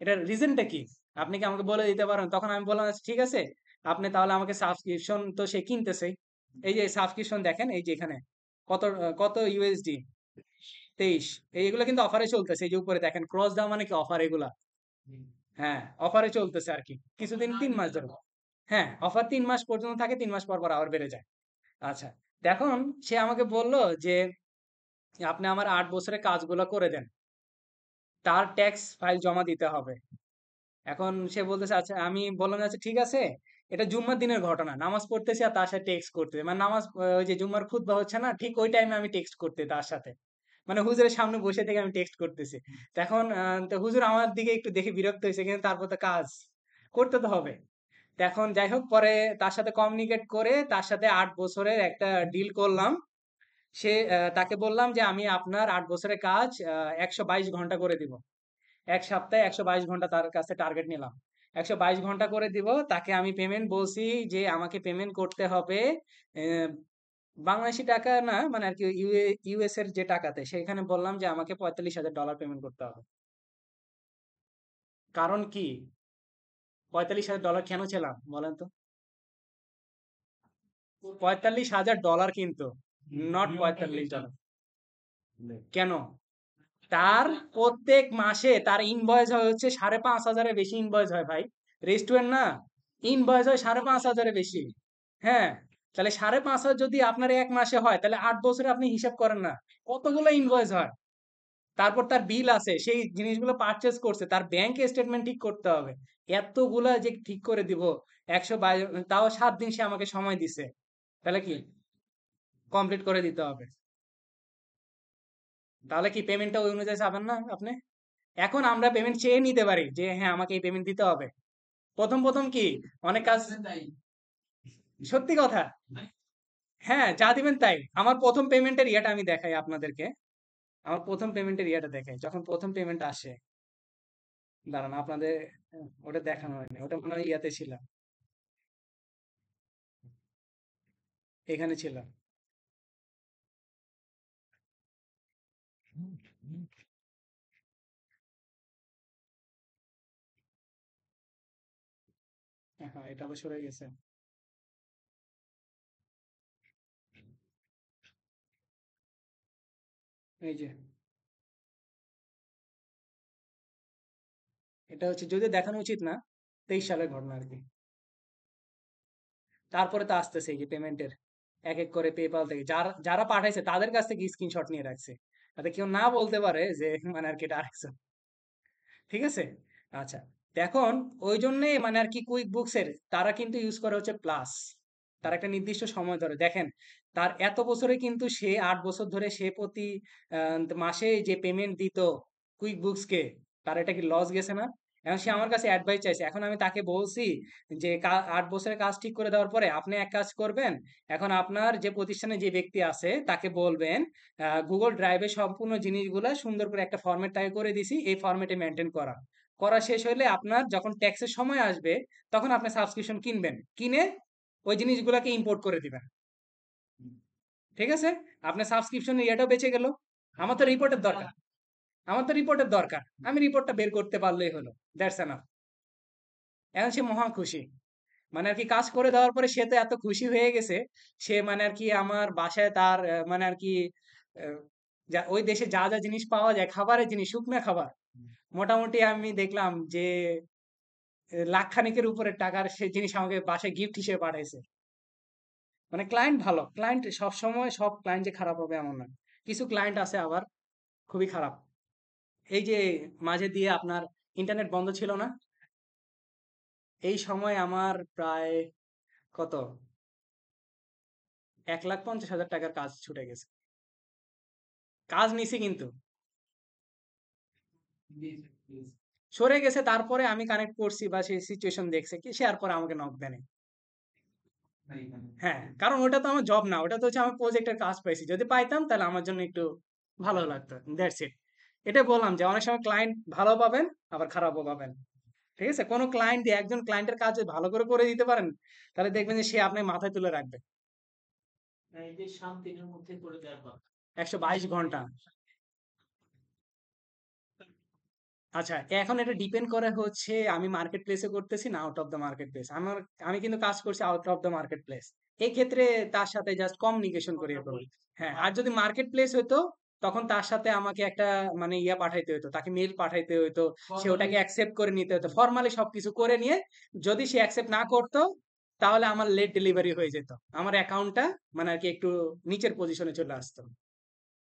এটার রিজনটা কি, আপনি কি আমাকে বলে দিতে পারেন? তখন আমি বললাম আচ্ছা, ঠিক আছে, আপনি তাহলে আমাকে সাবস্ক্রিপশন তো সে কিনতেছেই, এই যে সাবস্ক্রিপশন দেখেন, এই যে এখানে কত কত ইউএসডি, 23। এইগুলো কিন্তু অফারে চলতেছে, এই যে উপরে দেখেন ক্রস দাও মানে কি অফার এগুলা। হ্যাঁ, অফারে চলতেছে আর কি কিছুদিন, 3 মাস ধরে। হ্যাঁ, অফার 3 মাস পর্যন্ত থাকে, 3 মাস পর পর আবার বেড়ে যায়। আচ্ছা, দেখুন, সে আমাকে বলল যে আপনি আমার 8 বছরের কাজগুলো করে দেন, তার ট্যাক্স ফাইল জমা দিতে হবে। এখন সে বলতেছে আচ্ছা, আমি বললাম যে, আচ্ছা ঠিক আছে, এটা জুম্মার দিনের ঘটনা, নামাজ পড়তেছি আর তার সাথে টেক্সট করতে, মানে নামাজ ওই যে জুম্মার খুতবা হচ্ছে না, ঠিক ওই টাইমে আমি টেক্সট করতে তার সাথে, মানে হুজুরের সামনে বসে থেকে আমি টেক্সট করতেছি। তো এখন তো হুজুর আমার দিকে একটু দেখে বিরক্ত হয়েছে, কিন্তু তারপর তো কাজ করতে তো হবে। তো এখন যাই হোক, পরে তার সাথে কমিউনিকেট করে তার সাথে 8 বছরের একটা ডিল করলাম। তাকে বললাম যে আমি আপনার 8 বছরের কাজ 122 ঘন্টা করে দিব। এক সপ্তাহে 122 ঘন্টা তার কাছে টার্গেট নিলাম, 122 ঘন্টা করে দিব। তাকে আমি পেমেন্ট বলছি যে আমাকে পেমেন্ট করতে হবে আহ, বাংলাদেশি টাকা না, মানে আর কি ইউএস এর যে টাকাতে, সেখানে বললাম যে আমাকে $45,000 পেমেন্ট করতে হবে। কারণ কি, $45,000 কেন ছিলাম বলেন তো? $45,000 কিন্তু, নট $45। কেন? তার প্রত্যেক মাসে তার ইনভয়েস হয় হচ্ছে 5,500-এর বেশি ইনভয়েস হয় ভাই, রেস্টুরেন্ট না, ইনভয়েস হয় 5,500-এর বেশি। হ্যাঁ, তাহলে 5,500 যদি আপনার এক মাসে হয়, তাহলে 8 বছরে আপনি হিসাব করেন না কতগুলো ইনভয়েস হয়। তারপর তার বিল আছে, সেই জিনিসগুলো পারচেজ করছে, তার ব্যাংক স্টেটমেন্ট ঠিক করতে হবে, এতগুলা যে ঠিক করে দিব। 122, তাও 7 দিন সে আমাকে সময় দিছে, তাহলে কি কমপ্লিট করে দিতে হবে? তাহলে কি পেমেন্টটা ওই অনুযায়ী চাবেন না আপনি? এখন আমরা পেমেন্ট চেয়ে নিতে পারি যে হ্যাঁ আমাকে এই পেমেন্ট দিতে হবে। প্রথম প্রথম কি অনেক কাজ, তাই সত্যি কথা। হ্যাঁ, যা দিবেন তাই। আমার প্রথম পেমেন্টের ইয়েটা আমি দেখাই আপনাদেরকে। আমার প্রথম পেমেন্টের ইয়েটা দেখাই, যখন প্রথম পেমেন্ট আসে, দাঁড়ান আপনাদের, ওটা দেখানো হয়নি, ওটা মনে হয় ইয়াতে ছিল, এখানে ছিল। হ্যাঁ, এটা আবার সরে গেছে। এই যে এটা হচ্ছে, যদি দেখানো উচিত না, 23 সালের ঘটনা আর কি। তারপরে তো আসতেছে এই যে পেমেন্টের এক এক করে পেপাল থেকে যারা যারা পাঠাইছে তাদের কাছ থেকে স্ক্রিনশট নিয়ে রাখছে, যাতে কেউ না বলতে পারে যে মানে আর কি এটা আরেকজন। ঠিক আছে? আচ্ছা। তো এখন ওই জন্যে মানে আর কি কুইক বুকসের তারা কিন্তু ইউজ করে হচ্ছে প্লাস। তার একটা নির্দিষ্ট সময় ধরে দেখেন, তার এত বছরে কিন্তু সে ৮ বছর ধরে সে প্রতি মাসে যে পেমেন্ট দিত কুইক বুকসকে, তার এটা কি লস গেছে না? এখন সে আমার কাছে অ্যাডভাইস চাইছে, এখন আমি তাকে বলছি যে ৮ বছরের কাজ ঠিক করে দেওয়ার পরে আপনি এক কাজ করবেন, এখন আপনার যে প্রতিষ্ঠানে যে ব্যক্তি আছে তাকে বলবেন গুগল ড্রাইভে সম্পূর্ণ জিনিসগুলা সুন্দর করে একটা ফরম্যাট তাকে করে দিছি, এই ফরম্যাটে মেনটেন করা করা শেষ হলে আপনার যখন ট্যাক্সের সময় আসবে তখন আপনি সাবস্ক্রিপশন কিনবেন, কিনে ওই জিনিসগুলাকে ইম্পোর্ট করে দিবেন। ঠিক আছে? আপনার সাবস্ক্রিপশনের ইয়েটাও বেঁচে গেল। আমার তো রিপোর্টের দরকার, আমার তো রিপোর্টের দরকার, আমি রিপোর্টটা বের করতে পারলেই হলো, দ্যাটস এনাফ। এখন সে মহা খুশি, মানে আর কি কাজ করে দেওয়ার পরে সে তো এত খুশি হয়ে গেছে, সে মানে আর কি আমার বাসায় তার মানে আর কি আহ, যা ওই দেশে যা যা জিনিস পাওয়া যায় খাবারের জিনিস, শুকনা খাবার, মোটামুটি আমি দেখলাম যে লাখ খানেকের উপরে টাকার সে জিনিস আমাকে বাসায় গিফট হিসেবে পাঠাইছে। মানে ক্লায়েন্ট ভালো, ক্লায়েন্ট সব সময় সব ক্লায়েন্ট যে খারাপ হবে এমন না, কিছু ক্লায়েন্ট আছে আবার খুবই খারাপ। এই যে মাঝে দিয়ে আপনার ইন্টারনেট বন্ধ ছিল না, এই সময় আমার প্রায় কত ১,৫০,০০০ টাকার কাজ ছুটে গেছে। কাজ নিছি কিন্তু সরে গেছে, তারপরে আমি কানেক্ট করছি বা সেই সিচুয়েশন দেখছে কি সে আর পরে আমাকে নক দেয় নাই। হ্যাঁ, কারণ ওটা তো আমার জব না, ওটা তো হচ্ছে আমার প্রজেক্টের কাজ পাইছি, যদি পাইতাম তাহলে আমার জন্য একটু ভালো লাগতো, দ্যাটস ইট। এটা বললাম যে অনেক সময় ক্লায়েন্ট ভালো পাবেন আবার খারাপও পাবেন। ঠিক আছে? কোনো ক্লায়েন্ট দিয়ে একজন ক্লায়েন্টের কাজ যদি ভালো করে দিতে পারেন, তাহলে দেখবেন যে সে আপনাকে মাথায় তুলে রাখবে। এই যে ৭ দিনের মধ্যে করে দেওয়ার কথা। ১২২ ঘন্টা। আচ্ছা, এখন এটা ডিপেন্ড করে হচ্ছে আমি মার্কেট প্লেসে করতেছি না out of the market place. আমি কিন্তু কাজ করছি out of the market place. এই ক্ষেত্রে তার সাথে জাস্ট কমিউনিকেশন করিয়ে করবো। হ্যাঁ, আর যদি মার্কেট প্লেস হইতো তখন তার সাথে আমাকে একটা মানে ইয়া পাঠাইতে হইতো, তাকে মেল পাঠাইতে হইতো, সে ওটাকে অ্যাকসেপ্ট করে নিতে হতো, ফর্মালি সবকিছু করে নিয়ে যদি সে অ্যাকসেপ্ট না করতো তাহলে আমার লেট ডেলিভারি হয়ে যেত, আমার অ্যাকাউন্টটা মানে আর কি একটু নিচের পজিশনে চলে আসতো।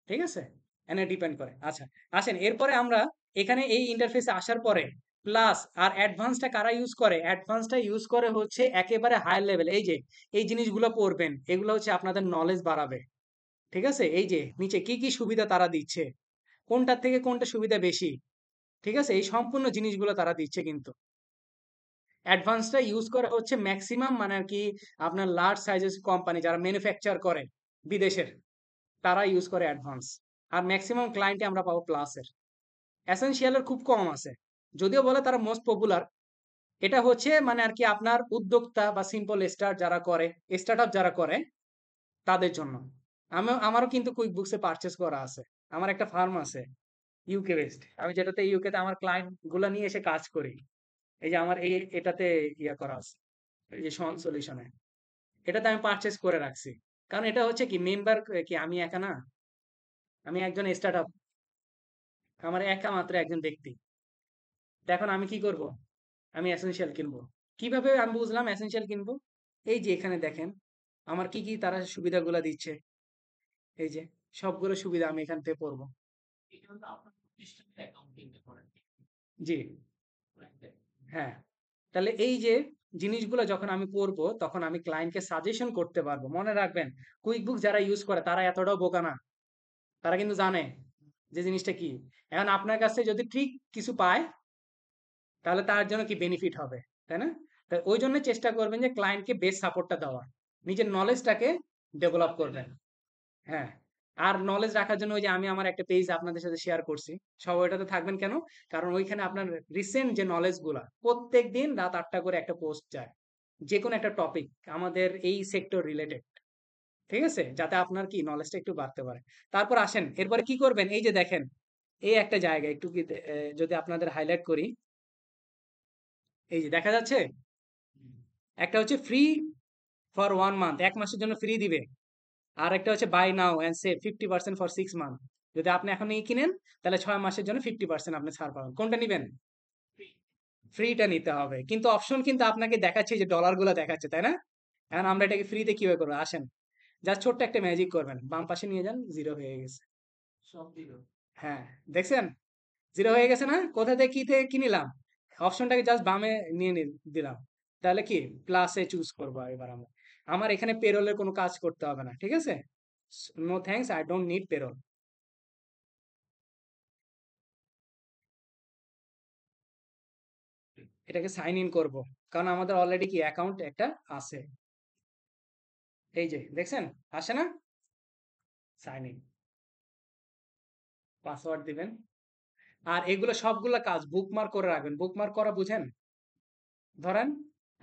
ঠিক আছে? এনে ডিপেন্ড করে। আচ্ছা, আসেন এরপরে আমরা এখানে এই ইন্টারফেসে আসার পরে প্লাস আর অ্যাডভান্সটা কারা ইউজ করে? অ্যাডভান্সটা ইউজ করে হচ্ছে একেবারে হাই লেভেল। এই যে এই জিনিসগুলো পড়বেন, এগুলো হচ্ছে আপনাদের নলেজ বাড়াবে। ঠিক আছে? এই যে নিচে কি কি সুবিধা তারা দিচ্ছে, কোনটার থেকে কোনটা সুবিধা বেশি। ঠিক আছে? এই সম্পূর্ণ জিনিসগুলো তারা দিচ্ছে কিন্তু। অ্যাডভান্সটা ইউজ করে হচ্ছে ম্যাক্সিমাম মানে আর কি আপনার লার্জ সাইজেস কোম্পানি যারা ম্যানুফ্যাকচার করে বিদেশের, তারা ইউজ করে অ্যাডভান্স। আর ম্যাক্সিমাম ক্লায়েন্টে আমরা পাবো প্লাসের। এসেনশিয়ালের খুব কম আছে, যদিও বলে তারা মোস্ট পপুলার। এটা হচ্ছে মানে আর কি আপনার উদ্যোক্তা বা সিম্পল স্টার্ট আপ যারা করে তাদের জন্য। আমারও কিন্তু কুইক বুকসে পারচেস করা আছে, আমার একটা ফার্ম আছে ইউকে বেসড, আমি যেটাতে ইউকেতে আমার ক্লায়েন্ট গুলা নিয়ে এসে কাজ করি। এই যে আমার এটাতে ইয়া করা আছে, এই যে সন সলিউশনে, এটাতে আমি পারচেস করে রাখছি। কারণ এটা হচ্ছে কি মেম্বার কি আমি একা না, আমি একজন স্টার্ট আপ, আমার একা মাত্র একজন ব্যক্তি। তো এখন আমি কি করব? আমি এসেনশিয়াল কিনবো। কিভাবে আমি বুঝলাম এসেনশিয়াল কিনবো? এই যে এখানে দেখেন আমার কি কি তারা সুবিধাগুলা দিচ্ছে, এই যে সবগুলো সুবিধা আমি এখান থেকে পড়বো। এটা হলো আপনার প্রতিষ্ঠানের অ্যাকাউন্টিংটা করেন। জি, হ্যাঁ। তাহলে এই যে জিনিসগুলো যখন আমি পড়বো তখন আমি ক্লায়েন্টকে সাজেশন করতে পারবো। মনে রাখবেন, কুইক বুক যারা ইউজ করে তারা এতটাও বোকা না, তারা কিন্তু জানে যে জিনিসটা কি। এখন আপনার কাছে যদি ঠিক কিছু পায় তাহলে তার জন্য কি বেনিফিট হবে, তাই না? তো ওই জন্য চেষ্টা করবেন যে ক্লায়েন্টকে বেস্ট সাপোর্টটা দেওয়ার, নিজের নলেজটাকে ডেভেলপ করবেন। হ্যাঁ, আর নলেজ রাখার জন্য ওই যে আমি আমার একটা পেজ আপনাদের সাথে শেয়ার করছি, সবাই ওটাতে থাকবেন কেন? কারণ ওইখানে আপনার রিসেন্ট যে নলেজ গুলা প্রত্যেক দিন রাত ৮টা করে একটা পোস্ট যায়, যে কোনো একটা টপিক আমাদের এই সেক্টর রিলেটেড। ঠিক আছে? যাতে আপনার কি নলেজটা একটু বাড়তে পারে। তারপর আসেন এরপরে কি করবেন, এই যে দেখেন এই একটা জায়গা একটু কি যদি আপনাদের হাইলাইট করি, এই যে দেখা যাচ্ছে একটা হচ্ছে ফ্রি ফর 1 মান্থ, ১ মাসের জন্য ফ্রি দিবে। আর একটা হচ্ছে buy now and save 50% for 6 month. যদি আপনি এখন এই কিনেন তাহলে ৬ মাসের জন্য 50% আপনি ছাড় পাবেন। কোনটা নিবেন? ফ্রিটা নিতে হবে, কিন্তু অপশন কিন্তু আপনাকে দেখাচ্ছে যে ডলার গুলা দেখাচ্ছে, তাই না? এখন আমরা এটাকে ফ্রিতে কিভাবে করবো আসেন, জাস্ট ছোট্ট একটা ম্যাজিক করবেন, বাম পাশে নিয়ে যান, জিরো হয়ে গেছে। সব দিল। হ্যাঁ, দেখছেন জিরো হয়ে গেছে না? কোথা থেকে কি থেকে কি নিলাম, অপশনটাকে জাস্ট বামে নিয়ে দিলাম, তাহলে কি প্লাসে চুজ করবো এবার আমরা। আমার এখানে পেরোলের কোনো কাজ করতে হবে না, ঠিক আছে? No thanks, I don't need payroll. এটাকে সাইন ইন করব, কারণ আমাদের অলরেডি কি অ্যাকাউন্ট একটা আছে। এই যে দেখছেন, আসে না? সাইন ইন, পাসওয়ার্ড দিবেন। আর এগুলো সবগুলো কাজ বুকমার্ক করে রাখবেন। বুকমার্ক করা বুঝেন? ধরেন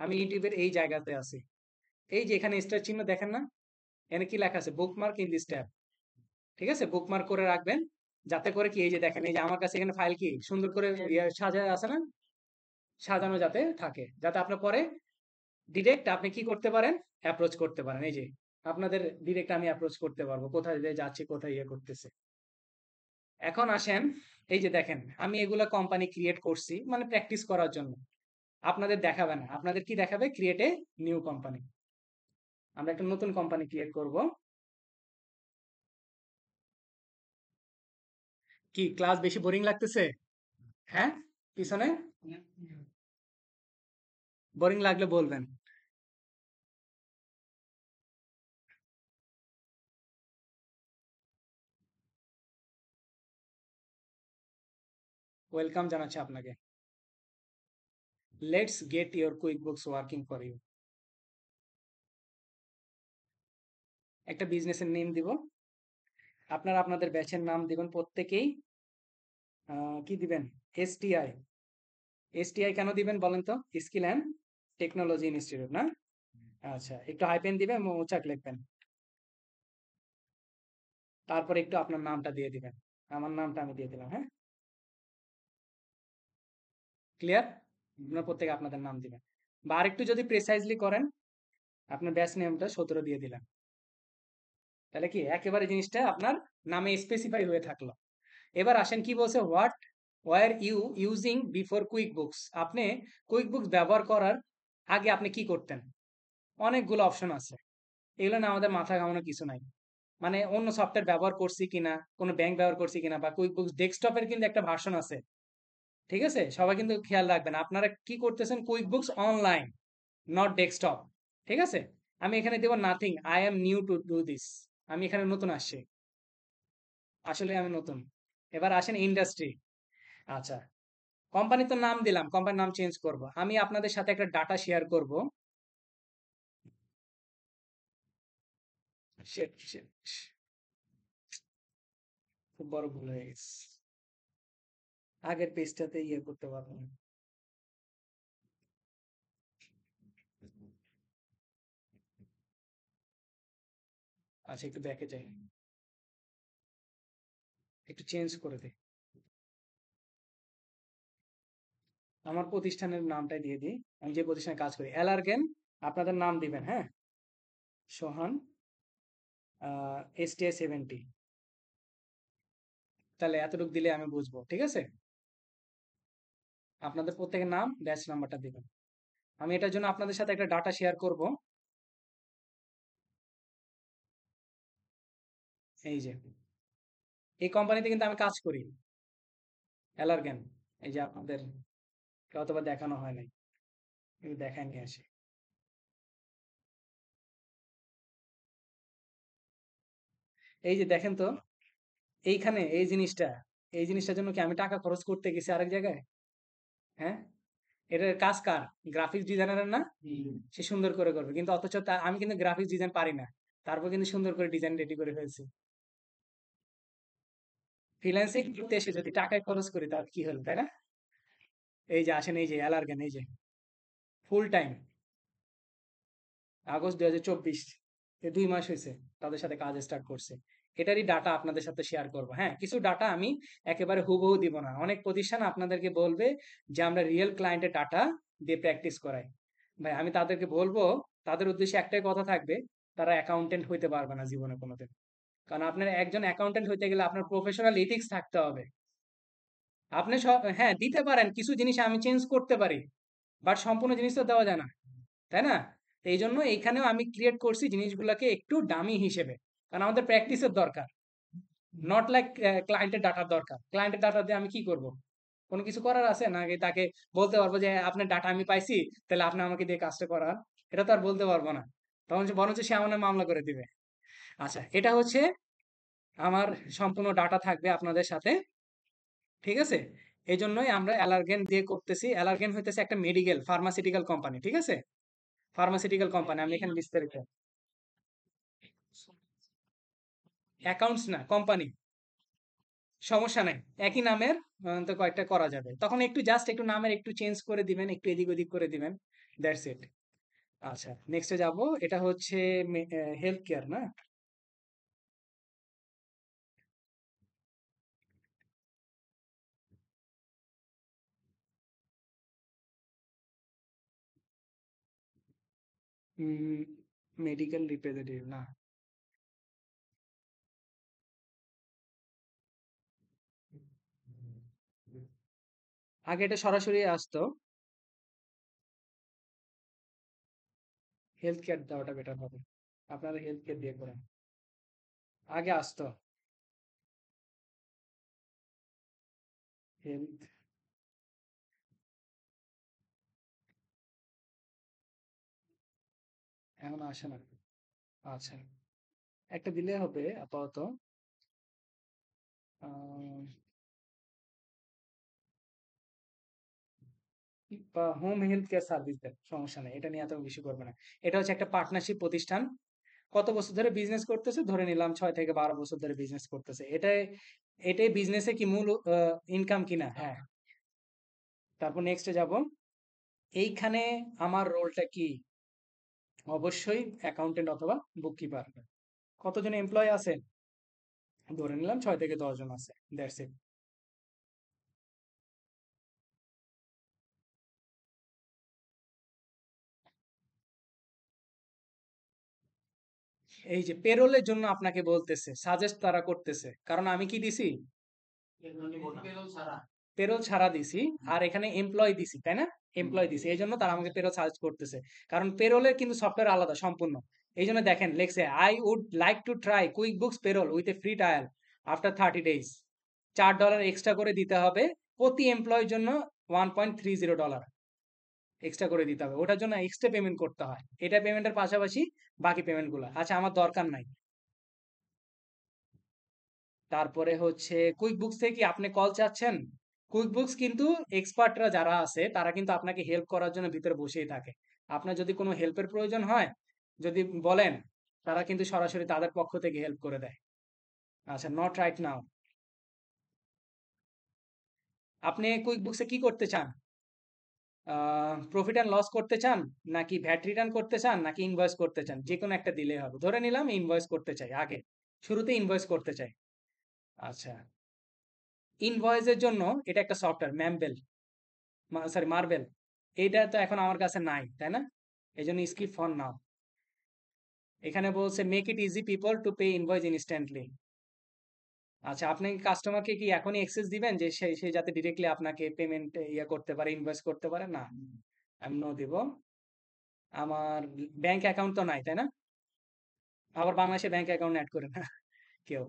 আমি ইউটিউবের এই জায়গাতে আছি, এই যে এখানে স্টার চিহ্ন দেখেন না, এখানে কি লেখা আছে, বুকমার্ক ইন দিস ট্যাব। ঠিক আছে, বুকমার্ক করে রাখবেন, যাতে করে কি এই যে দেখেন, এই যে আমার কাছে এখানে ফাইল কি সুন্দর করে সাজানো আছে না, সাজানো যাতে থাকে, যাতে আপনার পরে ডিরেক্ট আপনি কি করতে পারেন, অ্যাপ্রোচ করতে পারেন। এই যে আপনাদের ডিরেক্ট আমি অ্যাপ্রোচ করতে পারবো, কোথায় যে যাচ্ছে, কোথায় ইয়ে করতেছে। এখন আসেন, এই যে দেখেন আমি এগুলা কোম্পানি ক্রিয়েট করছি মানে প্র্যাকটিস করার জন্য, আপনাদের দেখাবে না, আপনাদের কি দেখাবে, ক্রিয়েট এ নিউ কোম্পানি। আমরা একটা নতুন কোম্পানি ক্রিয়েট করব। কি ক্লাস বেশি বোরিং লাগতেছে? হ্যাঁ, পিছনে বোরিং লাগলে বলবেন। ওয়েলকাম জানাচ্ছি আপনাকে। Let's get your QuickBooks working for you. একটা বিজনেসের নেম দিব, আপনারা আপনাদের ব্যাচের নাম দিবেন প্রত্যেকেই। কি দিবেন, এসটিআই। এসটিআই কেন দিবেন বলেন তো, স্কিল অ্যান্ড টেকনোলজি ইনস্টিটিউট না? আচ্ছা, একটু হাইপেন দিবেন, মৌচাক লিখবেন, তারপরে একটু আপনার নামটা দিয়ে দিবেন। আমার নামটা আমি দিয়ে দিলাম, হ্যাঁ, ক্লিয়ার? আপনার প্রত্যেকে আপনাদের নাম দিবেন, বা আরেকটু যদি প্রেসাইজলি করেন, আপনার ব্যাচ নেমটা 17 দিয়ে দিলাম, তাহলে কি একেবারে জিনিসটা আপনার নামে স্পেসিফাই হয়ে থাকলো। এবার আসেন কি বলছে, what were you using before QuickBooks. আপনি কুইক বুকস ব্যবহার করার আগে আপনি কি করতেন? অনেকগুলো অপশন আছে, এগুলো না আমাদের মাথা ঘামানোর কিছু নাই। মানে অন্য সফটওয়্যার ব্যবহার করছি কিনা, কোনো ব্যাংক ব্যবহার করছি কিনা, বা কুইক বুকস ডেস্কটপের কিন্তু একটা ভার্সন আছে, ঠিক আছে? সবাই কিন্তু খেয়াল রাখবেন, আপনারা কি করতেছেন, quick books online, not desktop, ঠিক আছে? আমি এখানে দেবো nothing, I am new to do this. আমি এখানে নতুন আসছি, আসলে আমি নতুন। এবার আসেন ইন্ডাস্ট্রি। আচ্ছা, কোম্পানির তো নাম দিলাম, কোম্পানির নাম চেঞ্জ করব, আমি আপনাদের সাথে একটা ডাটা শেয়ার করব। Shit, shit, খুব বড় ভুল হয়ে গেছে, আগের পেজটাতে ইয়ে করতে পারবো না। আচ্ছা, একটু ব্যাকে যাই, একটু চেঞ্জ করে দিই, আমার প্রতিষ্ঠানের নামটাই দিয়ে দিই, আমি যে প্রতিষ্ঠানে কাজ করি, অ্যালার্গেন। আপনাদের নাম দিবেন, হ্যাঁ, সোহান, STI 70, তাহলে এতটুকু দিলে আমি বুঝবো, ঠিক আছে? আপনাদের প্রত্যেকের নাম, ব্যাচ নাম্বারটা দিবেন। আমি এটার জন্য আপনাদের সাথে একটা ডাটা শেয়ার করব। এই যে এই কোম্পানিতে কিন্তু আমি কাজ করি, অ্যালার্গেন। এই যে আপনাদের অথবা দেখানো হয় নাই, একটু দেখায় নিয়ে আসি। এই যে দেখেন তো, এইখানে এই জিনিসটার জন্য কি আমি টাকা খরচ করতে গেছি আরেক জায়গায়? হ্যাঁ, এটার কাজ কার, গ্রাফিক্স ডিজাইনারের না? সে সুন্দর করে করবে, কিন্তু অথচ আমি কিন্তু গ্রাফিক্স ডিজাইন পারি না, তারপর কিন্তু সুন্দর করে ডিজাইন রেডি করে ফেলছি। ফ্রিল্যান্সিং করতে এসে যদি টাকায় খরচ করি তাহলে কি হলো, তাই না? এই যে আসেন, এই যে অ্যালার্গেন, এই যে ফুল টাইম, আগস্ট 2024, 2 মাস হয়েছে তাদের সাথে কাজ স্টার্ট করছে। এটারই ডাটা আপনাদের সাথে শেয়ার করব। হ্যাঁ, কিছু ডাটা আমি একেবারে হুবহু দিব না, অনেক প্রতিষ্ঠান আপনাদেরকে বলবে যে আমরা রিয়েল ক্লায়েন্টের ডাটা দিয়ে প্র্যাকটিস করাই। ভাই আমি তাদেরকে বলবো, তাদের উদ্দেশ্যে একটাই কথা থাকবে, তারা অ্যাকাউন্টেন্ট হইতে পারবে না জীবনে কোনোদিন। কারণ আপনার একজন অ্যাকাউন্টেন্ট হইতে গেলে আপনার প্রফেশনাল এথিক্স থাকতে হবে। আপনি সব, হ্যাঁ দিতে পারেন, কিছু জিনিস আমি চেঞ্জ করতে পারি, বাট সম্পূর্ণ জিনিস তো দেওয়া যায় না, তাই না? এই জন্য এইখানেও আমি ক্রিয়েট করছি জিনিসগুলোকে একটু ডামি হিসেবে, কারণ আমাদের প্র্যাকটিসের দরকার, নট লাইক ক্লায়েন্টের ডাটার দরকার। ক্লায়েন্টের ডাটা দিয়ে আমি কি করব? কোনো কিছু করার আছে নাকি তাকে বলতে পারবো যে আপনার ডাটা আমি পাইছি, তাহলে আপনি আমাকে দিয়ে কাজটা করান? এটা তো আর বলতে পারবো না। তখন বরঞ্চ সে আমার নামে মামলা করে দিবে। আচ্ছা, এটা হচ্ছে আমার সম্পূর্ণ ডাটা থাকবে আপনাদের সাথে, ঠিক আছে? এই জন্যই আমরা অ্যালার্গেন দিয়ে করতেছি। অ্যালার্গেন হইতেছে একটা মেডিকেল ফার্মাসিউটিক্যাল কোম্পানি, ঠিক আছে? ফার্মাসিউটিক্যাল কোম্পানি, আমি এখানে বিস্তারিত অ্যাকাউন্টস না, কোম্পানি, সমস্যা নাই। একই নামের তো কয়েকটা করা যাবে। তখন একটু জাস্ট একটু নামের একটু চেঞ্জ করে দিবেন, একটু এদিক ওদিক করে দিবেন। That's it. আচ্ছা, নেক্সটে যাব। এটা হচ্ছে হেলথ কেয়ার না? মেডিকেল রিপ্রেজেন্টেটিভ না। আগে এটা সরাসরি আসতো, হেলথ কেয়ার দেওয়াটা বেটার হবে। আপনারা হেলথ কেয়ার দিয়ে করেন। আগে আসতো হেলথ, এখন আসে না। আচ্ছা, একটা দিলে হবে আপাতত। আহ, বা হোম হেলথ কেয়ার সার্ভিস দেন, সমস্যা নেই, এটা নিয়ে এত বেশি করবে না। এটা হচ্ছে একটা পার্টনারশিপ প্রতিষ্ঠান। কত বছর ধরে বিজনেস করতেছে? ধরে নিলাম 6 থেকে 12 বছর ধরে বিজনেস করতেছে। এটাই এটাই বিজনেসে কি মূল ইনকাম কিনা? হ্যাঁ। তারপর নেক্সটে যাব। এইখানে আমার রোলটা কি? অবশ্যই অ্যাকাউন্টেন্ট অথবা বুককিপার। কতজন এমপ্লয় আছে? ধরে নিলাম 6 থেকে 10 জন আছে। That's it. এই যে পেরোলের জন্য আপনাকে বলতেছে, সাজেস্ট তারা করতেছে, কারণ আমি কি দিছি? পেরোল ছাড়া। পেরোল ছাড়া দিছি, আর এখানে এমপ্লয় দিছি, তাই না? এমপ্লয় দিছি, এই জন্য তারা আমাকে পেরোল সাজেস্ট করতেছে। কারণ পেরোলের কিন্তু সফটওয়্যার আলাদা সম্পূর্ণ। এই জন্য দেখেন লেখছে, I would like to try QuickBooks payroll with a free trial after 30 days। $4 extra করে দিতে হবে প্রতি এমপ্লয়ের জন্য। $1.30 এক্সট্রা করে দিতে হবে, ওটার জন্য এক্সট্রা পেমেন্ট করতে হয়। এটা পেমেন্টের পাশাপাশি বাকি পেমেন্ট গুলো, আচ্ছা আমার দরকার নাই। তারপরে হচ্ছে কুইক বুকস থেকে কি আপনি কল চাচ্ছেন? কুইক বুকস কিন্তু এক্সপার্টরা যারা আছে তারা কিন্তু আপনাকে হেল্প করার জন্য ভিতরে বসেই থাকে। আপনার যদি কোনো হেল্পের প্রয়োজন হয়, যদি বলেন, তারা কিন্তু সরাসরি তাদের পক্ষ থেকে হেল্প করে দেয়। আচ্ছা, নট রাইট নাও। আপনি কুইক বুকসে কি করতে চান? প্রফিট অ্যান্ড লস করতে চান, নাকি ভ্যাট রিটার্ন করতে চান, নাকি ইনভয়েস করতে চান? যে কোনো একটা দিলেই হবে। ধরে নিলাম ইনভয়েস করতে চাই, আগে শুরুতে ইনভয়েস করতে চাই। আচ্ছা, ইনভয়েসের জন্য এটা একটা সফটওয়্যার ম্যামবেল, সরি মার্বেল। এইটা তো এখন আমার কাছে নাই, তাই না? এই জন্য স্কিপ ফর নাও। এখানে বলছে make it easy people to pay invoice instantly. আচ্ছা, আপনি কাস্টমারকে কি এখনই অ্যাক্সেস দিবেন যে সে যাতে ডিরেক্টলি আপনাকে পেমেন্ট ইয়ে করতে পারে, ইনভয়েস করতে পারে? না, আমি নো দিব। আমার ব্যাংক অ্যাকাউন্ট তো নাই, তাই না? আবার বাংলাদেশে ব্যাংক অ্যাকাউন্ট অ্যাড করে না কেউ।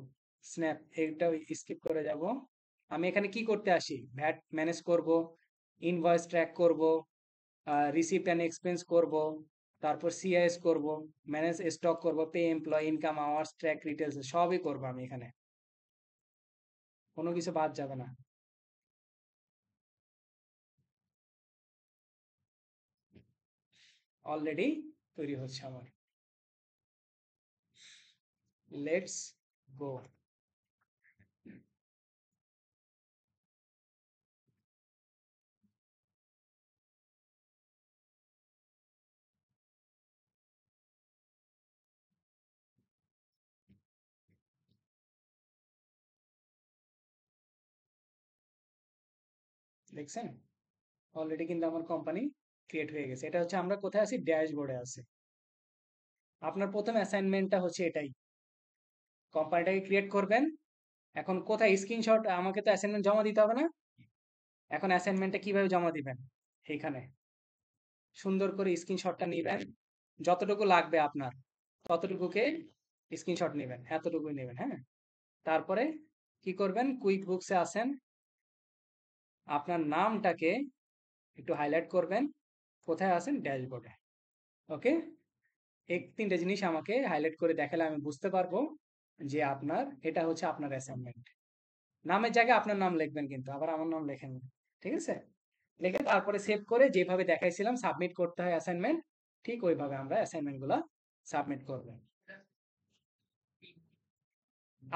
স্ন্যাপ, এইটাও স্কিপ করে যাব। আমি এখানে কি করতে আসি? ভ্যাট ম্যানেজ করব, ইনভয়েস ট্র্যাক করব, রিসিপ্ট অ্যান্ড এক্সপেন্স করব, তারপর সিআইএস করব, ম্যানেজ স্টক করব, pay employ, income hours, track details, সবই করব আমি এখানে। কোনো কিছু বাদ যাবে না। অলরেডি তৈরি হচ্ছে আমার। Let's go. দেখছেন, অলরেডি কিন্তু আমার কোম্পানি ক্রিয়েট হয়ে গেছে। এটা হচ্ছে আমরা কোথায় আছি? ড্যাশবোর্ডে আছি। আপনার প্রথম অ্যাসাইনমেন্টটা হচ্ছে এটাই, কোম্পানিটাকে ক্রিয়েট করবেন। এখন কোথায় স্ক্রিনশট? আমাকে তো অ্যাসাইনমেন্ট জমা দিতে হবে না? এখন অ্যাসাইনমেন্টটা কিভাবে জমা দিবেন? এইখানে সুন্দর করে স্ক্রিনশটটা নিবেন, যতটুকু লাগবে আপনার ততটুকুকে স্ক্রিনশট নেবেন, এতটুকুই নেবেন, হ্যাঁ। তারপরে কি করবেন, কুইক বুকসে আসেন, আপনার নামটাকে একটু হাইলাইট করবেন, কোথায় আছেন, ড্যাশবোর্ডে। ওকে, এই তিনটে জিনিস আমাকে হাইলাইট করে দেখালে আমি বুঝতে পারবো যে আপনার এটা হচ্ছে আপনার অ্যাসাইনমেন্ট। নামের জায়গায় আপনার নাম লিখবেন, কিন্তু আবার আমার নাম লেখেন না, ঠিক আছে। লিখে তারপরে সেভ করে যেভাবে দেখাইছিলাম সাবমিট করতে হয় অ্যাসাইনমেন্ট, ঠিক ওইভাবে আমরা অ্যাসাইনমেন্ট গুলা সাবমিট করবেন।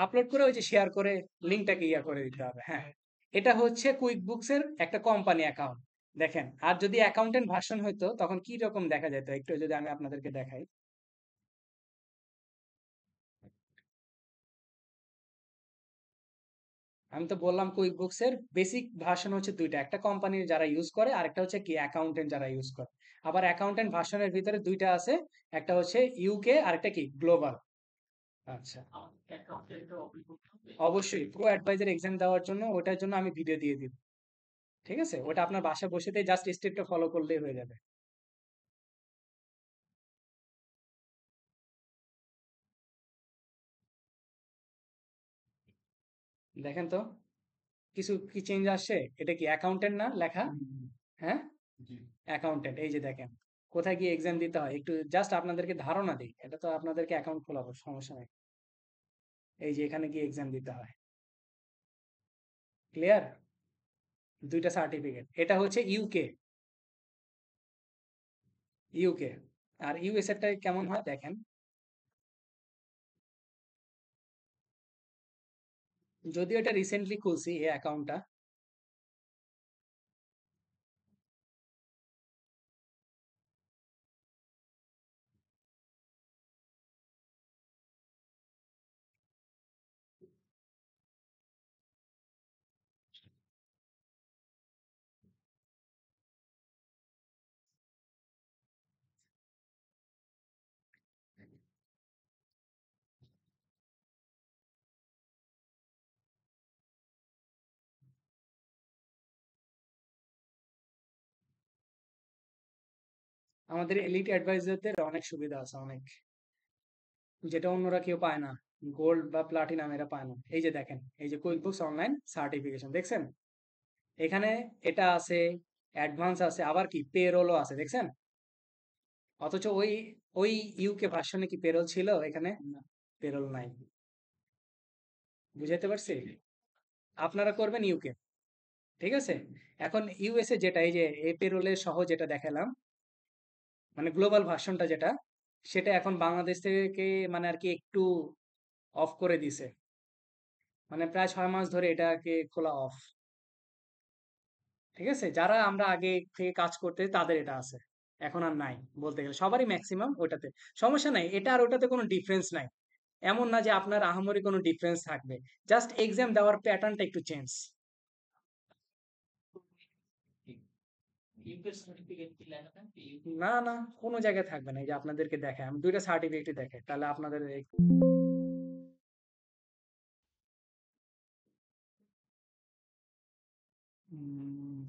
আপলোড করে ওই যে শেয়ার করে লিঙ্কটাকে ইয়া করে দিতে হবে, হ্যাঁ। এটা হচ্ছে কুইক বুকস এর একটা কোম্পানি অ্যাকাউন্ট, দেখেন। আর যদি অ্যাকাউন্টেন্ট ভার্সন হইতো তখন কি রকম দেখা যেত একটু যদি আমি আপনাদেরকে দেখাই। আমি তো বললাম কুইক বুকস এর বেসিক ভার্সন হচ্ছে দুইটা, একটা কোম্পানির যারা ইউজ করে আর একটা হচ্ছে কি অ্যাকাউন্টেন্ট যারা ইউজ করে। আবার অ্যাকাউন্টেন্ট ভার্সনের ভিতরে দুইটা আছে, একটা হচ্ছে ইউকে আর একটা কি গ্লোবাল। আচ্ছা, অবশ্যই প্রো অ্যাডভাইজার এক্সাম দেওয়ার জন্য ওটার জন্য আমি ভিডিও দিয়ে দিব, ঠিক আছে। ওটা আপনার বাসায় বসেতে জাস্ট স্টেপটা ফলো করলেই হয়ে যাবে। দেখেন তো কিছু কি চেঞ্জ আসছে, এটা কি অ্যাকাউন্টেন্ট না লেখা, হ্যাঁ। অ্যাকাউন্টেন্ট, এই যে দেখেন কোথায় গিয়ে এক্সাম দিতে হয়, একটু জাস্ট আপনাদেরকে ধারণা দিই, এটা তো আপনাদেরকে অ্যাকাউন্ট খোলাবো, সমস্যা নেই। এই যে এখানে গিয়ে এক্সাম দিতে হয়, ক্লিয়ার। দুইটা সার্টিফিকেট, এটা হচ্ছে ইউকে, ইউকে। আর ইউএস এরটা কেমন হয় দেখেন, যদিও এটা রিসেন্টলি খুলছি এই অ্যাকাউন্টটা। আমাদের এলিট অ্যাডভাইজারদের অনেক সুবিধা আছে, অনেক, যেটা অন্যরা কেউ পায় না। গোল্ড বা প্লাটিনাম এরা পায় না। এই যে দেখেন, এই যে কুইক বুকস অনলাইন সার্টিফিকেশন দেখছেন, এখানে এটা আছে, অ্যাডভান্স আছে, আবার কি পেরোলও আছে, দেখছেন। অথচ ওই ওই ইউকে ভার্সনে কি পেরোল ছিল এখানে, পেরোল নাই। বুঝাইতে পারছি। আপনারা করবেন ইউকে, ঠিক আছে। এখন ইউএসএ যেটা, এই যে এই পেরোলের সহ যেটা দেখালাম, মানে গ্লোবাল ভার্সনটা যেটা, সেটা এখন বাংলাদেশ থেকে মানে আর কি একটু অফ করে দিছে, মানে প্রায় 6 মাস ধরে এটাকে খোলা অফ, ঠিক আছে। যারা আমরা আগে থেকে কাজ করতে তাদের এটা আছে, এখন আর নাই বলতে গেলে সবারই ম্যাক্সিমাম ওটাতে। সমস্যা নাই, এটা আর ওটাতে কোনো ডিফারেন্স নাই। এমন না যে আপনার আহামরি কোনো ডিফারেন্স থাকবে, জাস্ট এক্সাম দেওয়ার প্যাটার্নটা একটু চেঞ্জ। না না, কোনো জায়গায় থাকবে না, এই যে আপনাদেরকে দেখায়, আমি দুইটা সার্টিফিকেট দেখাই তাহলে আপনাদের উম,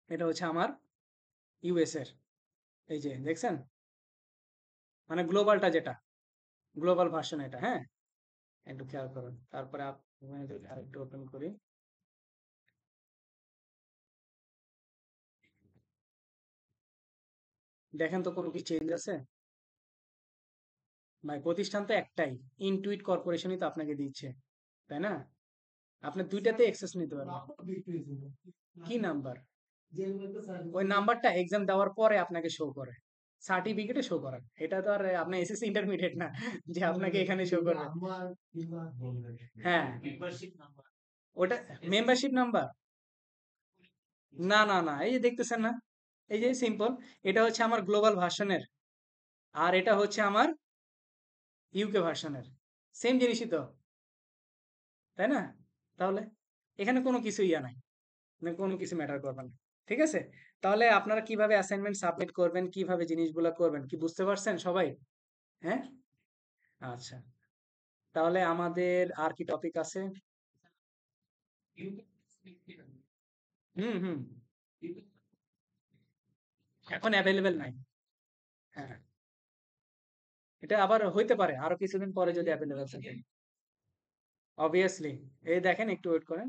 এটা হচ্ছে আমার ইউএস এর, এই যে দেখছেন, মানে গ্লোবালটা যেটা, গ্লোবাল ভার্সন এটা, হ্যাঁ। একটু খেয়াল করুন, তারপরে আমি যদি আরেকটু ওপেন করি, দেখেন তো কোনো কি চেঞ্জ আছে। ভাই প্রতিষ্ঠান তো একটাই, ইনটুইট কর্পোরেশনই তো আপনাকে দিচ্ছে, তাই না। আপনি দুইটাতে এক্সেস নিতে পারবেন। কি নাম্বার, ওই নাম্বারটা এক্সাম দেওয়ার পরে আপনাকে শো করে, সার্টিফিকেটে শো করার, এটা তো আর আপনার এসএসসি ইন্টারমিডিয়েট না যে আপনাকে এখানে শো করবে। হ্যাঁ, ওটা মেম্বারশিপ নাম্বার। না না না, এই যে দেখতেছেন না, এই যে সিম্পল, এটা হচ্ছে আমার গ্লোবাল ভার্সনের, আর এটা হচ্ছে আমার ইউকে ভার্সনের, সেম জিনিসই তো, তাই না। তাহলে এখানে কোনো কিছু ইয়া নাই, মানে কোনো কিছু ম্যাটার করবে না, ঠিক আছে। তাহলে আপনারা কিভাবে অ্যাসাইনমেন্ট সাবমিট করবেন, কিভাবে জিনিসগুলো করবেন, কি বুঝতে পারছেন সবাই, হ্যাঁ। আচ্ছা, তাহলে আমাদের আর কি টপিক আছে। হুম হুম কিন্তু এখন অ্যাভেলেবেল নাই। হ্যাঁ, এটা আবার হইতে পারে আরো কিছুদিন পরে যদি অ্যাভেলেবেল থাকে। অবভিয়াসলি। এই দেখেন, একটু ওয়েট করেন।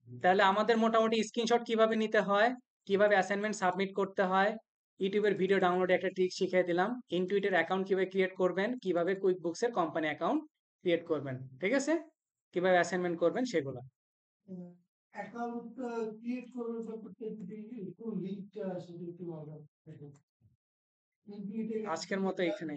তাহলে আমাদের মোটামুটি স্ক্রিনশট কিভাবে নিতে হয়, কিভাবে অ্যাসাইনমেন্ট সাবমিট করতে হয়, ইউটিউবের ভিডিও ডাউনলোডে একটা ট্রিক শিখিয়ে দিলাম, ইনটুইটের অ্যাকাউন্ট কিভাবে ক্রিয়েট করবেন, কিভাবে কুইক বুকসের কোম্পানি অ্যাকাউন্ট ক্রিয়েট করবেন, ঠিক আছে, কিভাবে অ্যাসাইনমেন্ট করবেন সেগুলো। অ্যাকাউন্ট ক্রিয়েট করার ব্যাপারটা যদি একটু লিঙ্কটা আসলে একটু বলবেন। আজকের মতো এখানে